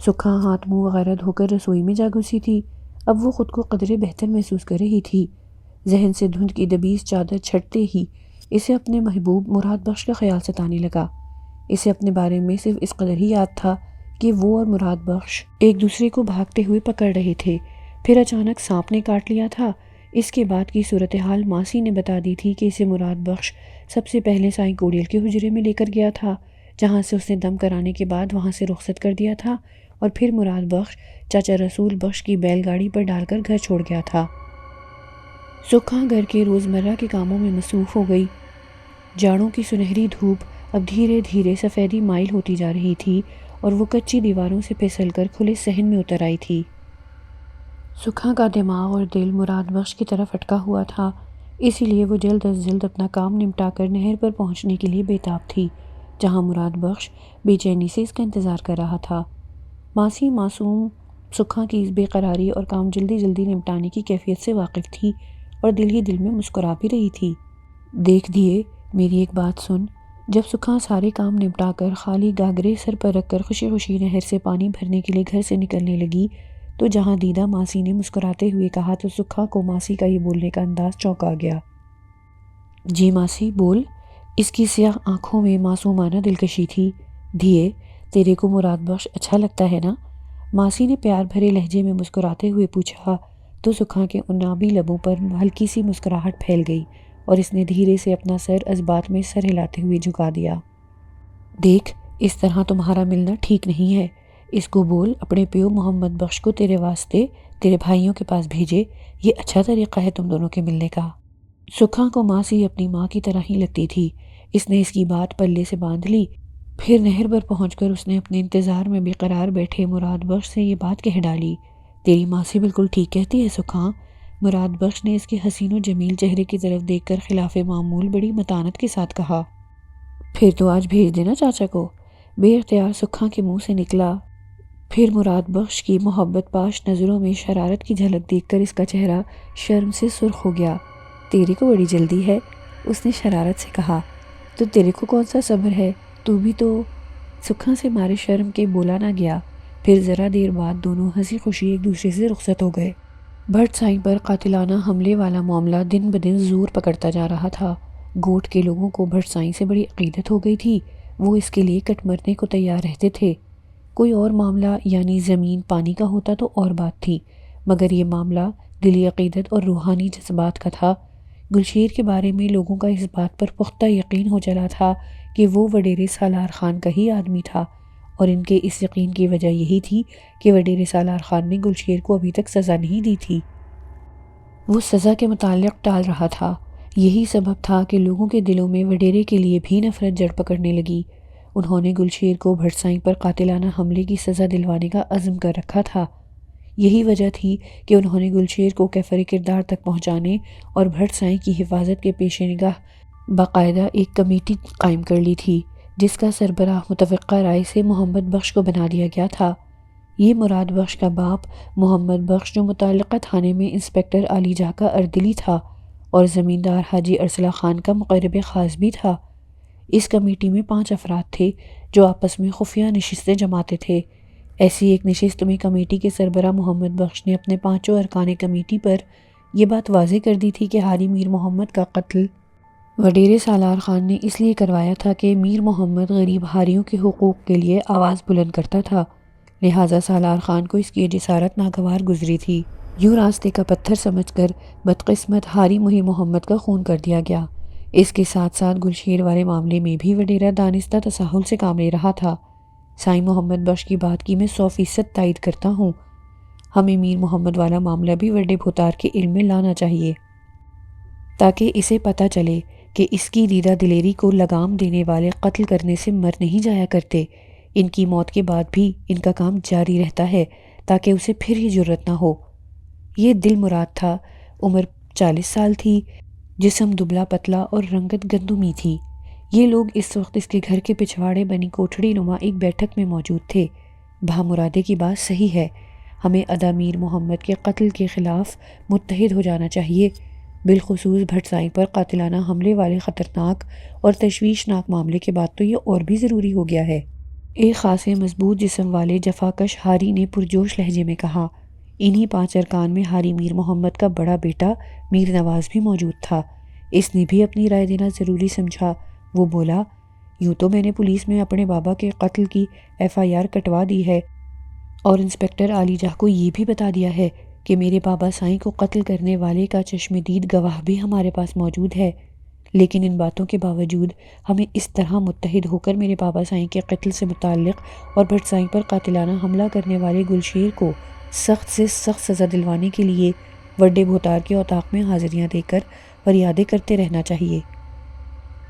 سکھا ہاتھ منہ وغیرہ دھو کر رسوئی میں جا گھسی تھی۔ اب وہ خود کو قدرے بہتر محسوس کر رہی تھی۔ ذہن سے دھند کی دبیس چادر چھٹتے ہی اسے اپنے محبوب مراد بخش کا خیال ستانے لگا۔ اسے اپنے بارے میں صرف اس قدر ہی یاد تھا کہ وہ اور مراد بخش ایک دوسرے کو بھاگتے ہوئے پکڑ رہے تھے، پھر اچانک سانپ نے کاٹ لیا تھا۔ اس کے بعد کی صورتحال ماسی نے بتا دی تھی کہ اسے مراد بخش سب سے پہلے سائیں کوڑیل کے حجرے میں لے کر گیا تھا، جہاں سے اس نے دم کرانے کے بعد وہاں سے رخصت کر دیا تھا، اور پھر مراد بخش چاچا رسول بخش کی بیل گاڑی پر ڈال کر گھر چھوڑ گیا تھا۔ سکھا گھر کے روزمرہ کے کاموں میں مصروف ہو گئی۔ جاڑوں کی سنہری دھوپ اب دھیرے دھیرے سفیدی مائل ہوتی جا رہی تھی اور وہ کچی دیواروں سے پھسل کر کھلے صحن میں اتر آئی تھی۔ سکھا کا دماغ اور دل مراد بخش کی طرف اٹکا ہوا تھا، اسی لیے وہ جلد از جلد اپنا کام نمٹا کر نہر پر پہنچنے کے لیے بےتاب تھی، جہاں مراد بخش بے چینی سے اس کا انتظار کر رہا تھا۔ ماسی معصوم سکھا کی اس بے قراری اور کام جلدی جلدی نمٹانے کی کیفیت سے واقف تھی اور دل ہی دل میں مسکرا بھی رہی تھی۔ دیکھ دیے، میری ایک بات سن۔ جب سکھا سارے کام نمٹا کر خالی گاگرے سر پر رکھ کر خوشی خوشی نہر سے پانی بھرنے کے لیے گھر سے نکلنے لگی تو جہاں دیدہ ماسی نے مسکراتے ہوئے کہا تو سکھا کو ماسی کا یہ بولنے کا انداز چونکا گیا۔ جی ماسی بول۔ اس کی سیاہ آنکھوں میں معصومانہ دلکشی تھی۔ دھیے، تیرے کو مراد بخش اچھا لگتا ہے نا؟ ماسی نے پیار بھرے لہجے میں مسکراتے ہوئے پوچھا تو سکھا کے عنابی لبوں پر ہلکی سی مسکراہٹ پھیل گئی اور اس نے دھیرے سے اپنا سر اس بات میں سر ہلاتے ہوئے جھکا دیا۔ دیکھ، اس طرح تمہارا ملنا ٹھیک نہیں ہے، اس کو بول اپنے پیو محمد بخش کو تیرے واسطے تیرے بھائیوں کے پاس بھیجے، یہ اچھا طریقہ ہے تم دونوں کے ملنے کا۔ سکھا کو ماسی اپنی ماں کی طرح ہی لگتی تھی۔ اس نے اس کی بات پلے سے باندھ لی۔ پھر نہر پر پہنچ کر اس نے اپنے انتظار میں بے قرار بیٹھے مراد بخش سے یہ بات کہہ ڈالی، تیری ماسی بالکل ٹھیک کہتی ہے سکھا۔ مراد بخش نے اس کے حسین و جمیل چہرے کی طرف دیکھ کر خلاف معمول بڑی متانت کے ساتھ کہا۔ پھر تو آج بھیج دینا چاچا کو۔ بے اختیار سکھا کے منہ سے نکلا۔ پھر مراد بخش کی محبت پاش نظروں میں شرارت کی جھلک دیکھ کر اس کا چہرہ شرم سے سرخ ہو گیا۔ تیرے کو بڑی جلدی ہے، اس نے شرارت سے کہا، تو تیرے کو کون سا صبر ہے، تو بھی تو۔ سکھا سے مارے شرم کے بولا نہ گیا۔ پھر ذرا دیر بعد دونوں ہنسی خوشی ایک دوسرے سے رخصت ہو گئے۔ بھٹ سائیں پر قاتلانہ حملے والا معاملہ دن بدن زور پکڑتا جا رہا تھا۔ گوٹ کے لوگوں کو بھٹ سائیں سے بڑی عقیدت ہو گئی تھی، وہ اس کے لیے کٹ مرنے کو تیار رہتے تھے۔ کوئی اور معاملہ یعنی زمین پانی کا ہوتا تو اور بات تھی، مگر یہ معاملہ دلی عقیدت اور روحانی جذبات کا تھا۔ گلشیر کے بارے میں لوگوں کا اس بات پر پختہ یقین ہو چلا تھا کہ وہ وڈیرے سالار خان کا ہی آدمی تھا، اور ان کے اس یقین کی وجہ یہی تھی کہ وڈیرے سالار خان نے گلشیر کو ابھی تک سزا نہیں دی تھی۔ وہ سزا کے متعلق ٹال رہا تھا۔ یہی سبب تھا کہ لوگوں کے دلوں میں وڈیرے کے لیے بھی نفرت جڑ پکڑنے لگی۔ انہوں نے گلشیر کو بھٹ سائیں پر قاتلانہ حملے کی سزا دلوانے کا عزم کر رکھا تھا۔ یہی وجہ تھی کہ انہوں نے گلشیر کو کیفر کردار تک پہنچانے اور بھٹ سائیں کی حفاظت کے پیش نگاہ باقاعدہ ایک کمیٹی قائم کر لی تھی، جس کا سربراہ متفقہ رائے سے محمد بخش کو بنا دیا گیا تھا۔ یہ مراد بخش کا باپ محمد بخش، جو متعلقہ تھانے میں انسپکٹر علی جاہ کا اردلی تھا اور زمیندار حاجی ارسلہ خان کا مقرب خاص بھی تھا۔ اس کمیٹی میں 5 افراد تھے جو آپس میں خفیہ نشستیں جماتے تھے۔ ایسی ایک نشست میں کمیٹی کے سربراہ محمد بخش نے اپنے 5 ارکان کمیٹی پر یہ بات واضح کر دی تھی کہ حاجی میر محمد کا قتل وڈیرے سالار خان نے اس لیے کروایا تھا کہ میر محمد غریب حاریوں کے حقوق کے لیے آواز بلند کرتا تھا، لہٰذا سالار خان کو اس کی جسارت ناگوار گزری تھی۔ یوں راستے کا پتھر سمجھ کر بدقسمت حاجی میر محمد کا خون کر دیا گیا۔ اس کے ساتھ ساتھ گلشیر والے معاملے میں بھی وڈیرہ دانستہ تساہل سے کام لے رہا تھا۔ سائیں محمد بخش کی بات کی میں 100% تائید کرتا ہوں۔ ہمیں میر محمد والا معاملہ بھی وڈے بھوتار کے علم میں لانا چاہیے، تاکہ اسے پتہ چلے کہ اس کی دیدہ دلیری کو لگام دینے والے قتل کرنے سے مر نہیں جایا کرتے۔ ان کی موت کے بعد بھی ان کا کام جاری رہتا ہے تاکہ اسے پھر ہی جرأت نہ ہو۔ یہ دل مراد تھا۔ عمر 40 سال تھی، جسم دبلا پتلا اور رنگت گندمی تھی۔ یہ لوگ اس وقت اس کے گھر کے پچھواڑے بنی کوٹھڑی نما ایک بیٹھک میں موجود تھے۔ بھامرادے کی بات صحیح ہے، ہمیں ادا میر محمد کے قتل کے خلاف متحد ہو جانا چاہیے، بالخصوص بھٹ سائیں پر قاتلانہ حملے والے خطرناک اور تشویشناک معاملے کے بعد تو یہ اور بھی ضروری ہو گیا ہے۔ ایک خاصے مضبوط جسم والے جفاکش حاری نے پرجوش لہجے میں کہا۔ انہی 5 ارکان میں حاجی میر محمد کا بڑا بیٹا میر نواز بھی موجود تھا۔ اس نے بھی اپنی رائے دینا ضروری سمجھا۔ وہ بولا، یوں تو میں نے پولیس میں اپنے بابا کے قتل کی FIR کٹوا دی ہے اور انسپکٹر علی جاہ کو یہ بھی بتا دیا ہے کہ میرے بابا سائیں کو قتل کرنے والے کا چشمدید گواہ بھی ہمارے پاس موجود ہے، لیکن ان باتوں کے باوجود ہمیں اس طرح متحد ہو کر میرے بابا سائیں کے قتل سے متعلق اور بھٹ سائیں پر قاتلانہ حملہ کرنے والے گلشیر کو سخت سے سخت سزا دلوانے کے لیے وڈے بھوتار کے اوطاق میں حاضریاں دے کر فریادیں کرتے رہنا چاہیے،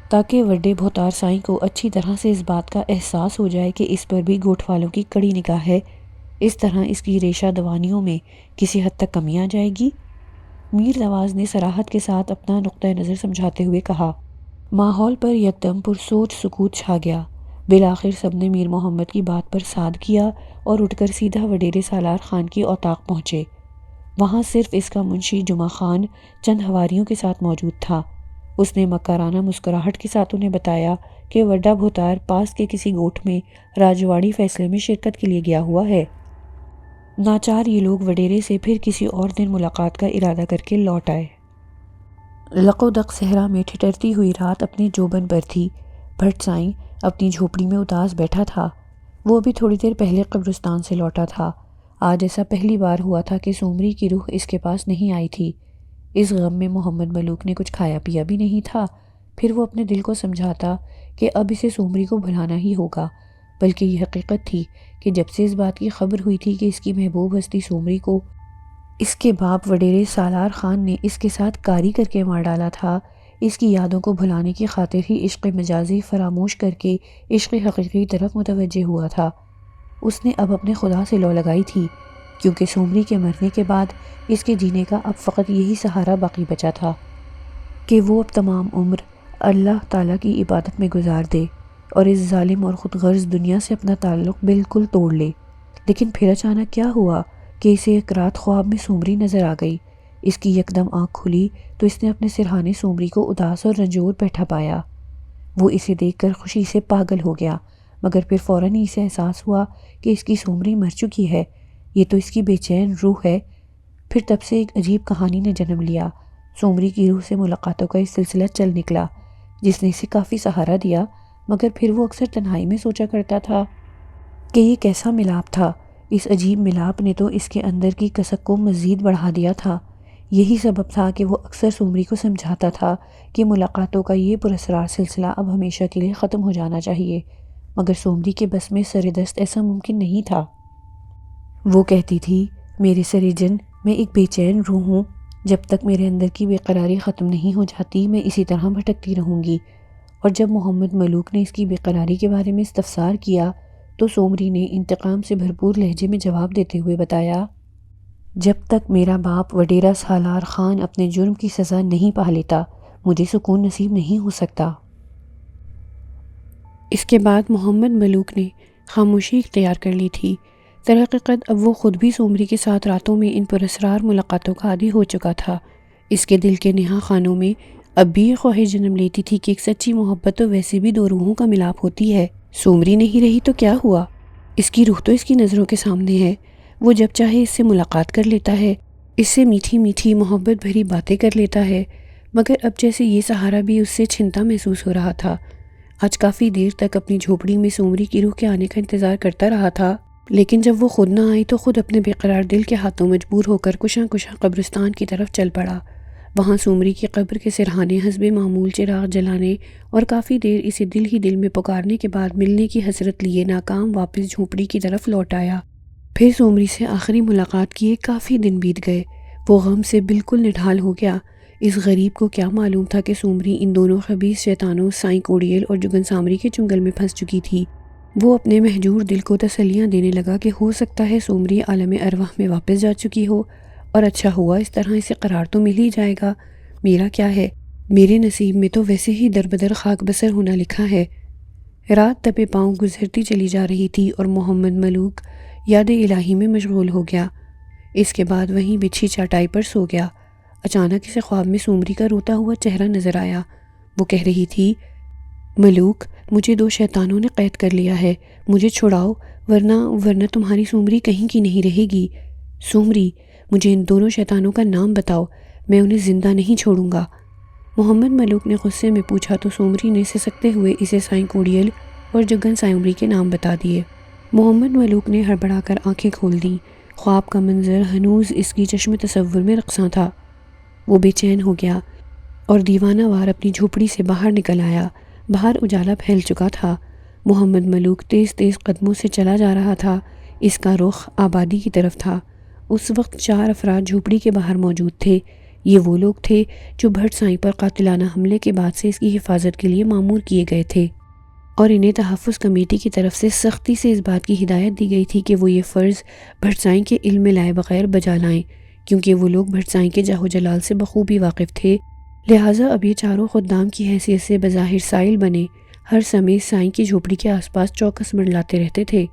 تاکہ وڈے بھوتار سائیں کو اچھی طرح سے اس بات کا احساس ہو جائے کہ اس پر بھی گوٹھ والوں کی کڑی نگاہ ہے۔ اس طرح اس کی ریشہ دوانیوں میں کسی حد تک کمی آ جائے گی۔ میر نواز نے صراحت کے ساتھ اپنا نقطہ نظر سمجھاتے ہوئے کہا۔ ماحول پر یکدم پرسوچ سکوت چھا گیا۔ بالآخر سب نے میر محمد کی بات پر صاد کیا اور اٹھ کر سیدھا وڈیرے سالار خان کی اوطاق پہنچے۔ وہاں صرف اس کا منشی جمعہ خان چند حواریوں کے ساتھ موجود تھا۔ اس نے مکارانہ مسکراہٹ کے ساتھ انہیں بتایا کہ وڈا بھوتار پاس کے کسی گوٹھ میں راجواڑی فیصلے میں شرکت کے لیے گیا ہوا ہے۔ ناچار یہ لوگ وڈیرے سے پھر کسی اور دن ملاقات کا ارادہ کر کے لوٹ آئے۔ لقو دق صحرا میں ٹھٹرتی ہوئی رات اپنے جوبن پر تھی۔ بھٹ سائیں اپنی جھوپڑی میں اداس بیٹھا تھا۔ وہ ابھی تھوڑی دیر پہلے قبرستان سے لوٹا تھا۔ آج ایسا پہلی بار ہوا تھا کہ سومری کی روح اس کے پاس نہیں آئی تھی۔ اس غم میں محمد ملوک نے کچھ کھایا پیا بھی نہیں تھا۔ پھر وہ اپنے دل کو سمجھاتا کہ اب اسے سومری کو بھلانا ہی ہوگا، بلکہ یہ حقیقت تھی کہ جب سے اس بات کی خبر ہوئی تھی کہ اس کی محبوب ہستی سومری کو اس کے باپ وڈیرے سالار خان نے اس کے ساتھ کاری کر کے مار ڈالا تھا، اس کی یادوں کو بھلانے کی خاطر ہی عشق مجازی فراموش کر کے عشق حقیقی طرف متوجہ ہوا تھا۔ اس نے اب اپنے خدا سے لو لگائی تھی، کیونکہ سومری کے مرنے کے بعد اس کے جینے کا اب فقط یہی سہارا باقی بچا تھا کہ وہ اب تمام عمر اللہ تعالیٰ کی عبادت میں گزار دے اور اس ظالم اور خود غرض دنیا سے اپنا تعلق بالکل توڑ لے۔ لیکن پھر اچانک کیا ہوا کہ اسے ایک رات خواب میں سومری نظر آ گئی۔ اس کی یکدم آنکھ کھلی تو اس نے اپنے سرہانے سومری کو اداس اور رنجور بیٹھا پایا۔ وہ اسے دیکھ کر خوشی سے پاگل ہو گیا، مگر پھر فوراً ہی اسے احساس ہوا کہ اس کی سومری مر چکی ہے، یہ تو اس کی بے چین روح ہے۔ پھر تب سے ایک عجیب کہانی نے جنم لیا۔ سومری کی روح سے ملاقاتوں کا ایک سلسلہ چل نکلا جس نے اسے کافی سہارا دیا، مگر پھر وہ اکثر تنہائی میں سوچا کرتا تھا کہ یہ کیسا ملاپ تھا۔ اس عجیب ملاپ نے تو اس کے اندر کی کسک کو مزید بڑھا دیا تھا۔ یہی سبب تھا کہ وہ اکثر سومری کو سمجھاتا تھا کہ ملاقاتوں کا یہ پراسرار سلسلہ اب ہمیشہ کے لیے ختم ہو جانا چاہیے، مگر سومری کے بس میں سر دست ایسا ممکن نہیں تھا۔ وہ کہتی تھی، میرے سر جن، میں ایک بے چین روح ہوں، جب تک میرے اندر کی بے قراری ختم نہیں ہو جاتی میں اسی طرح بھٹکتی رہوں گی۔ اور جب محمد ملوک نے اس کی بے قراری کے بارے میں استفسار کیا تو سومری نے انتقام سے بھرپور لہجے میں جواب دیتے ہوئے بتایا، جب تک میرا باپ وڈیرا سالار خان اپنے جرم کی سزا نہیں پا لیتا مجھے سکون نصیب نہیں ہو سکتا۔ اس کے بعد محمد ملوک نے خاموشی اختیار کر لی تھی۔ درحقیقت اب وہ خود بھی سومری کے ساتھ راتوں میں ان پراسرار ملاقاتوں کا عادی ہو چکا تھا۔ اس کے دل کے نہا خانوں میں اب بھی یہ خواہش جنم لیتی تھی کہ ایک سچی محبت تو ویسے بھی دو روحوں کا ملاپ ہوتی ہے۔ سومری نہیں رہی تو کیا ہوا؟ اس کی روح تو اس کی نظروں کے سامنے ہے۔ وہ جب چاہے اس سے ملاقات کر لیتا ہے، اس سے میٹھی میٹھی محبت بھری باتیں کر لیتا ہے، مگر اب جیسے یہ سہارا بھی اس سے چھنتا محسوس ہو رہا تھا۔ آج کافی دیر تک اپنی جھوپڑی میں سومری کی روح کے آنے کا انتظار کرتا رہا تھا، لیکن جب وہ خود نہ آئی تو خود اپنے بے قرار دل کے ہاتھوں مجبور ہو کر کشاں کشاں قبرستان کی طرف چل پڑا۔ وہاں سومری کی قبر کے سرہانے حسب معمول چراغ جلانے اور کافی دیر اسے دل ہی دل میں پکارنے کے بعد ملنے کی حسرت لیے ناکام واپس جھونپڑی کی طرف لوٹ آیا۔ پھر سومری سے آخری ملاقات کیے کافی دن بیت گئے۔ وہ غم سے بالکل نڈھال ہو گیا۔ اس غریب کو کیا معلوم تھا کہ سومری ان دونوں خبیث شیطانوں سائیں کوڑیل اور جگن سامری کے چنگل میں پھنس چکی تھی۔ وہ اپنے مہجور دل کو تسلیاں دینے لگا کہ ہو سکتا ہے سومری عالم ارواح میں واپس جا چکی ہو، اور اچھا ہوا اس طرح اسے قرار تو مل ہی جائے گا۔ میرا کیا ہے، میرے نصیب میں تو ویسے ہی در بدر خاک بسر ہونا لکھا ہے۔ رات دبے پاؤں گزرتی چلی جا رہی تھی اور محمد ملوک یاد الہی میں مشغول ہو گیا۔ اس کے بعد وہیں بچھی چٹائی پر سو گیا۔ اچانک اسے خواب میں سومری کا روتا ہوا چہرہ نظر آیا۔ وہ کہہ رہی تھی، ملوک، مجھے دو شیطانوں نے قید کر لیا ہے، مجھے چھڑاؤ ورنہ تمہاری سومری کہیں کی نہیں رہے گی۔ سومری، مجھے ان دونوں شیطانوں کا نام بتاؤ، میں انہیں زندہ نہیں چھوڑوں گا۔ محمد ملوک نے غصے میں پوچھا تو سومری نے سسکتے ہوئے اسے سائیں کوڑیل اور جگن سائمری کے نام بتا دیے۔ محمد ملوک نے ہڑبڑا کر آنکھیں کھول دیں۔ خواب کا منظر ہنوز اس کی چشم تصور میں رقصاں تھا۔ وہ بے چین ہو گیا اور دیوانہ وار اپنی جھوپڑی سے باہر نکل آیا۔ باہر اجالا پھیل چکا تھا۔ محمد ملوک تیز تیز قدموں سے چلا جا رہا تھا۔ اس کا رخ آبادی کی طرف تھا۔ اس وقت 4 افراد جھوپڑی کے باہر موجود تھے۔ یہ وہ لوگ تھے جو بھٹ سائیں پر قاتلانہ حملے کے بعد سے اس کی حفاظت کے لیے مامور کیے گئے تھے، اور انہیں تحفظ کمیٹی کی طرف سے سختی سے اس بات کی ہدایت دی گئی تھی کہ وہ یہ فرض بھٹ سائیں کے علم میں لائے بغیر بجا لائیں، کیونکہ وہ لوگ بھٹ سائیں کے جاہ و جلال سے بخوبی واقف تھے۔ لہٰذا اب یہ چاروں خدام کی حیثیت سے بظاہر سائل بنے ہر سمے سائیں کی جھوپڑی کے آس پاس چوکس منڈلاتے رہتے تھے۔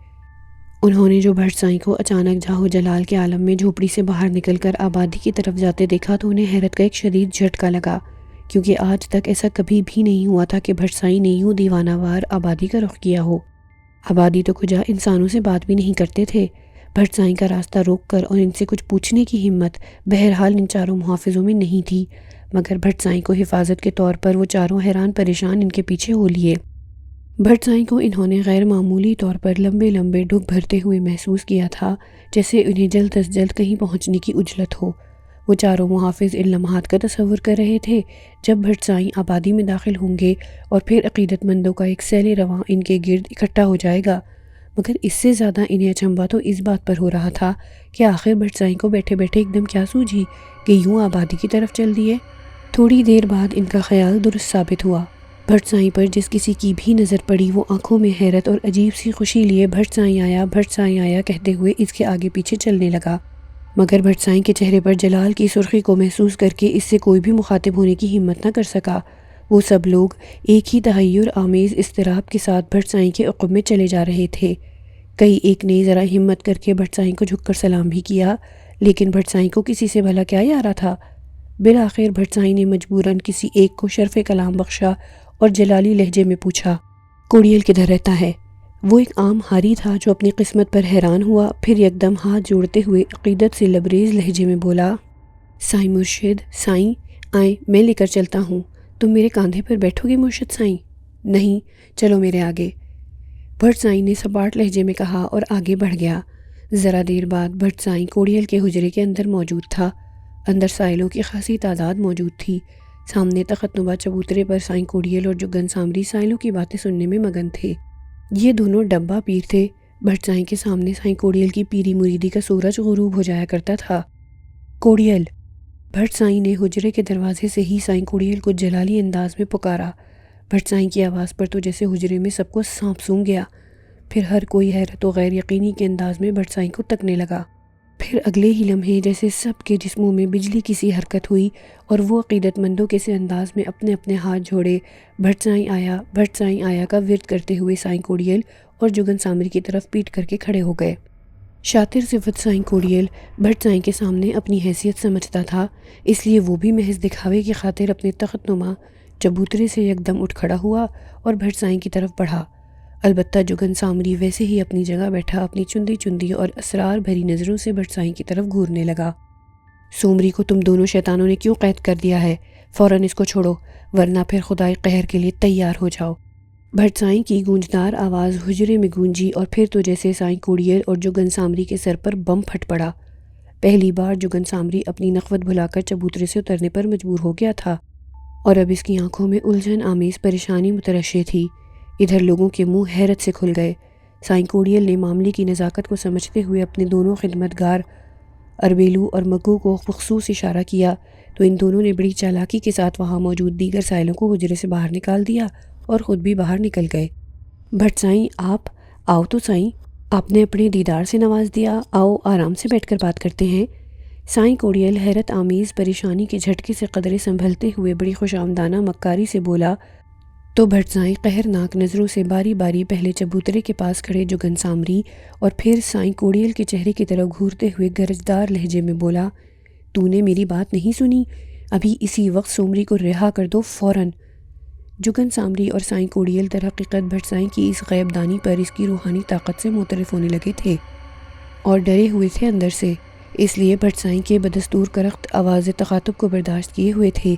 انہوں نے جو بھٹ سائیں کو اچانک جاہ و جلال کے عالم میں جھوپڑی سے باہر نکل کر آبادی کی طرف جاتے دیکھا تو انہیں حیرت کا ایک شدید جھٹکا لگا، کیونکہ آج تک ایسا کبھی بھی نہیں ہوا تھا کہ بھٹ سائیں نے یوں دیوانہ وار آبادی کا رخ کیا ہو۔ آبادی تو کجا انسانوں سے بات بھی نہیں کرتے تھے۔ بھٹ سائیں کا راستہ روک کر اور ان سے کچھ پوچھنے کی ہمت بہرحال ان چاروں محافظوں میں نہیں تھی، مگر بھٹ سائیں کو حفاظت کے طور پر وہ چاروں حیران پریشان ان کے پیچھے ہو لیے۔ بھٹ سائیں کو انہوں نے غیر معمولی طور پر لمبے لمبے ڈگ بھرتے ہوئے محسوس کیا تھا، جیسے انہیں جلد از جلد کہیں پہنچنے کی عجلت ہو۔ وہ چاروں محافظ ان لمحات کا تصور کر رہے تھے جب بھٹ سائیں آبادی میں داخل ہوں گے اور پھر عقیدت مندوں کا ایک سیل رواں ان کے گرد اکٹھا ہو جائے گا، مگر اس سے زیادہ انہیں اچنبھا تو اس بات پر ہو رہا تھا کہ آخر بھٹ سائیں کو بیٹھے بیٹھے ایک دم کیا سوجھی کہ یوں آبادی کی طرف چل دیے۔ تھوڑی دیر بعد ان کا خیال درست ثابت ہوا۔ بھٹ سائیں پر جس کسی کی بھی نظر پڑی وہ آنکھوں میں حیرت اور عجیب سی خوشی لیے بھٹ سائیں آیا کہتے ہوئے اس کے آگے پیچھے چلنے لگا، مگر بھٹ سائیں کے چہرے پر جلال کی سرخی کو محسوس کر کے اس سے کوئی بھی مخاطب ہونے کی ہمت نہ کر سکا۔ وہ سب لوگ ایک ہی تحیر آمیز اضطراب کے ساتھ بھٹ سائیں کے عقب میں چلے جا رہے تھے۔ کئی ایک نے ذرا ہمت کر کے بھٹ سائیں کو جھک کر سلام بھی کیا، لیکن بھٹ سائیں کو کسی سے بھلا کیا یارہ تھا۔ بالآخر بھٹ سائیں نے مجبوراً کسی ایک کو شرف کلام بخشا اور جلالی لہجے میں پوچھا، کوڑیل کدھر رہتا ہے؟ وہ ایک عام حاری تھا جو اپنی قسمت پر حیران ہوا، پھر یکدم ہاتھ جوڑتے ہوئے عقیدت سے لبریز لہجے میں بولا، سائیں مرشد، سائیں آئیں میں لے کر چلتا ہوں۔ تم میرے کاندھے پر بیٹھو گے مرشد سائیں؟ نہیں، چلو میرے آگے، بھٹ سائیں نے سپاٹ لہجے میں کہا اور آگے بڑھ گیا۔ ذرا دیر بعد بھٹ سائیں کوڑیل کے حجرے کے اندر موجود تھا۔ اندر سائلوں کی خاصی تعداد موجود تھی۔ سامنے تخت نما چبوترے پر سائیں کوڑیل اور جگن سامری سائلوں کی باتیں سننے میں مگن تھے۔ یہ دونوں ڈبہ پیر تھے۔ بھٹ سائیں کے سامنے سائیں کوڑیل کی پیری مریدی کا سورج غروب ہو جایا کرتا تھا۔ کوڑیل! بھٹ سائیں نے حجرے کے دروازے سے ہی سائیں کوڑیل کو جلالی انداز میں پکارا۔ بھٹ سائیں کی آواز پر تو جیسے حجرے میں سب کو سانپ سونگھ گیا۔ پھر ہر کوئی حیرت و غیر یقینی کے انداز میں بھٹ سائیں کو تکنے لگا۔ پھر اگلے ہی لمحے جیسے سب کے جسموں میں بجلی کی سی حرکت ہوئی اور وہ عقیدت مندوں کے سے انداز میں اپنے اپنے ہاتھ جوڑے بھٹ سائیں آیا کا ورد کرتے ہوئے سائیں کوڑیل اور جگن سامری کی طرف پیٹ کر کے کھڑے ہو گئے۔ شاطر صفت سائیں کوڑیل بھٹ سائیں کے سامنے اپنی حیثیت سمجھتا تھا، اس لیے وہ بھی محض دکھاوے کی خاطر اپنے تخت نما چبوترے سے یکدم اٹھ کھڑا ہوا اور بھٹ سائیں کی طرف بڑھا۔ البتہ جگن سامری ویسے ہی اپنی جگہ بیٹھا اپنی چندی اور اسرار بھری نظروں سے بھٹ سائیں کی طرف گھورنے لگا۔ سومری کو تم دونوں شیطانوں نے کیوں قید کر دیا ہے؟ فوراً اس کو چھوڑو، ورنہ پھر خدائے قہر کے لیے تیار ہو جاؤ۔ بھٹ سائیں کی گونجدار آواز حجرے میں گونجی اور پھر تو جیسے سائیں کوڑیل اور جگن سامری کے سر پر بم پھٹ پڑا۔ پہلی بار جگن سامری اپنی نخوت بھلا کر چبوترے سے اترنے پر مجبور ہو گیا تھا اور اب اس کی آنکھوں میں الجھن آمیز پریشانی مترشح تھی۔ ادھر لوگوں کے منہ حیرت سے کھل گئے۔ سائیں کوڑیل نے معاملے کی نزاکت کو سمجھتے ہوئے اپنے دونوں خدمتگار اربیلو اور مگو کو بخصوص اشارہ کیا تو ان دونوں نے بڑی چالاکی کے ساتھ وہاں موجود دیگر سائلوں کو حجرے سے باہر نکال دیا اور خود بھی باہر نکل گئے۔ بھٹ سائیں آپ آؤ تو سائیں، آپ نے اپنے دیدار سے نواز دیا، آؤ آرام سے بیٹھ کر بات کرتے ہیں۔ سائیں کوڑیل حیرت آمیز پریشانی کے جھٹکے سے قدرے سنبھلتے ہوئے بڑی خوش آمدانہ مکاری سے بولا تو بھٹ سائیں قہرناک نظروں سے باری باری پہلے چبوترے کے پاس کھڑے جگن سامری اور پھر سائیں کوڑیل کے چہرے کی طرف گھورتے ہوئے گرجدار لہجے میں بولا، تو نے میری بات نہیں سنی؟ ابھی اسی وقت سومری کو رہا کر دو فوراً۔ جگن سامری اور سائیں کوڑیل در حقیقت بھٹ سائیں کی اس غیب دانی پر اس کی روحانی طاقت سے معترف ہونے لگے تھے اور ڈرے ہوئے تھے اندر سے، اس لیے بھٹ سائیں کے بدستور کرخت آواز تخاطب کو برداشت کیے ہوئے تھے۔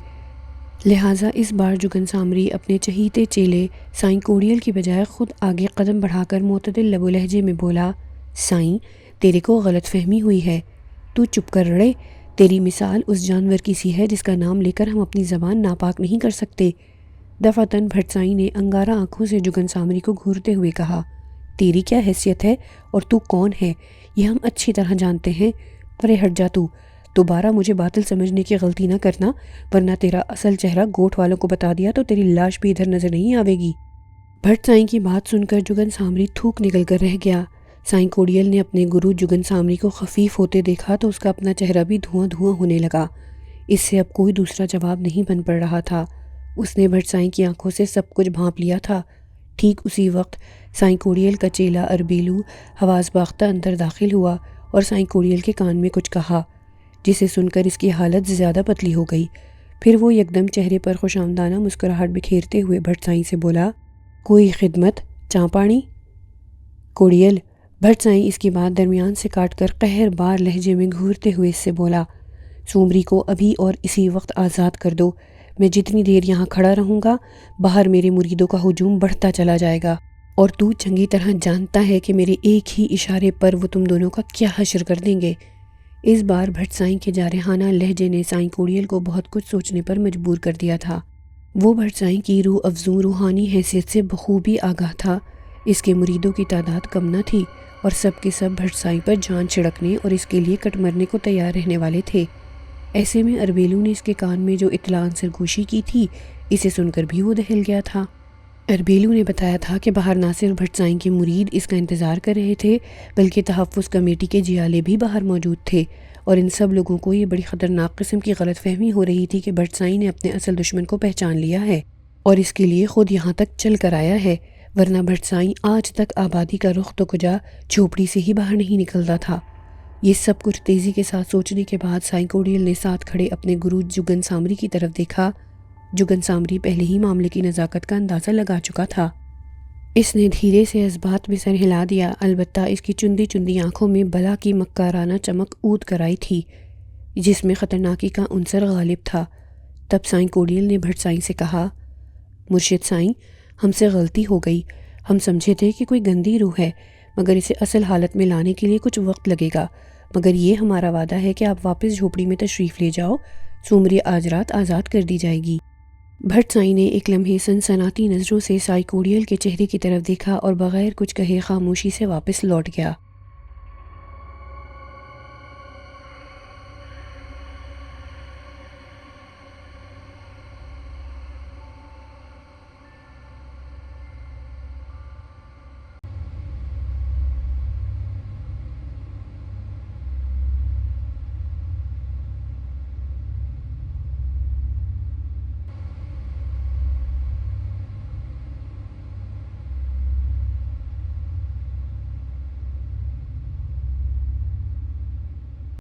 لہٰذا اس بار جگن سامری اپنے چہیتے چیلے سائیں کوڑیل کی بجائے خود آگے قدم بڑھا کر معتدل لب و لہجے میں بولا، سائیں تیرے کو غلط فہمی ہوئی ہے، تو چپ کر رڑے، تیری مثال اس جانور کی سی ہے جس کا نام لے کر ہم اپنی زبان ناپاک نہیں کر سکتے۔ دفعتاً بھٹ سائیں نے انگارہ آنکھوں سے جگن سامری کو گھورتے ہوئے کہا، تیری کیا حیثیت ہے اور تو کون ہے یہ ہم اچھی طرح جانتے ہیں، پرے ہٹ جا تو، دوبارہ مجھے باطل سمجھنے کی غلطی نہ کرنا، ورنہ تیرا اصل چہرہ گوٹھ والوں کو بتا دیا تو تیری لاش بھی ادھر نظر نہیں آوے گی۔ بھٹ سائیں کی بات سن کر جگن سامری تھوک نکل کر رہ گیا۔ سائیں کوڑیل نے اپنے گرو جگن سامری کو خفیف ہوتے دیکھا تو اس کا اپنا چہرہ بھی دھواں ہونے لگا۔ اس سے اب کوئی دوسرا جواب نہیں بن پڑ رہا تھا۔ اس نے بھٹ سائیں کی آنکھوں سے سب کچھ بھانپ لیا تھا۔ ٹھیک اسی وقت سائیں کوڑیل کا چیلا اربیلو حواس باختہ اندر داخل ہوا اور سائیں کوڑیل کے کان میں کچھ کہا، جسے سن کر اس کی حالت زیادہ پتلی ہو گئی۔ پھر وہ یکدم چہرے پر خوش آمدانہ مسکراہٹ بکھیرتے ہوئے بھٹ سائیں سے بولا، کوئی خدمت چاں پانی؟ کوڑیل! بھٹ سائیں اس کی بات درمیان سے کاٹ کر قہر بار لہجے میں گھورتے ہوئے اس سے بولا، سومری کو ابھی اور اسی وقت آزاد کر دو، میں جتنی دیر یہاں کھڑا رہوں گا باہر میرے مریدوں کا ہجوم بڑھتا چلا جائے گا، اور تو چنگی طرح جانتا ہے کہ میرے ایک ہی اشارے پر وہ تم دونوں کا کیا حشر کر دیں گے۔ اس بار بھٹ سائیں کے جارحانہ لہجے نے سائیں کوڑیل کو بہت کچھ سوچنے پر مجبور کر دیا تھا۔ وہ بھٹ سائیں کی روح افزوں روحانی حیثیت سے بخوبی آگاہ تھا۔ اس کے مریدوں کی تعداد کم نہ تھی اور سب کے سب بھٹ سائیں پر جان چھڑکنے اور اس کے لیے کٹ مرنے کو تیار رہنے والے تھے۔ ایسے میں اربیلو نے اس کے کان میں جو اطلاع سرگوشی کی تھی، اسے سن کر بھی وہ دہل گیا تھا۔ اربیلو نے بتایا تھا کہ باہر نہ صرف بھٹ سائیں کے مرید اس کا انتظار کر رہے تھے بلکہ تحفظ کمیٹی کے جیالے بھی باہر موجود تھے، اور ان سب لوگوں کو یہ بڑی خطرناک قسم کی غلط فہمی ہو رہی تھی کہ بھٹ سائیں نے اپنے اصل دشمن کو پہچان لیا ہے اور اس کے لیے خود یہاں تک چل کر آیا ہے، ورنہ بھٹ سائیں آج تک آبادی کا رخ تو کجا جھوپڑی سے ہی باہر نہیں نکلتا تھا۔ یہ سب کچھ تیزی کے ساتھ سوچنے کے بعد سائیں کوڑیل نے ساتھ کھڑے اپنے گرو جگن سامری کی طرف دیکھا۔ جگن سامری پہلے ہی معاملے کی نزاکت کا اندازہ لگا چکا تھا۔ اس نے دھیرے سے اس بات میں سر ہلا دیا، البتہ اس کی چندی چندی آنکھوں میں بلا کی مکارانہ چمک اود کر آئی تھی جس میں خطرناکی کا عنصر غالب تھا۔ تب سائیں کوڈیل نے بھٹ سائیں سے کہا، مرشد سائیں، ہم سے غلطی ہو گئی، ہم سمجھے تھے کہ کوئی گندی روح ہے، مگر اسے اصل حالت میں لانے کے لیے کچھ وقت لگے گا، مگر یہ ہمارا وعدہ ہے کہ آپ واپس جھوپڑی میں تشریف لے جاؤ، سومری آج رات آزاد کر دی جائے گی۔ بھٹ سائیں نے ایک لمحے سنسناتی نظروں سے سائیں کوڈیل کے چہرے کی طرف دیکھا اور بغیر کچھ کہے خاموشی سے واپس لوٹ گیا۔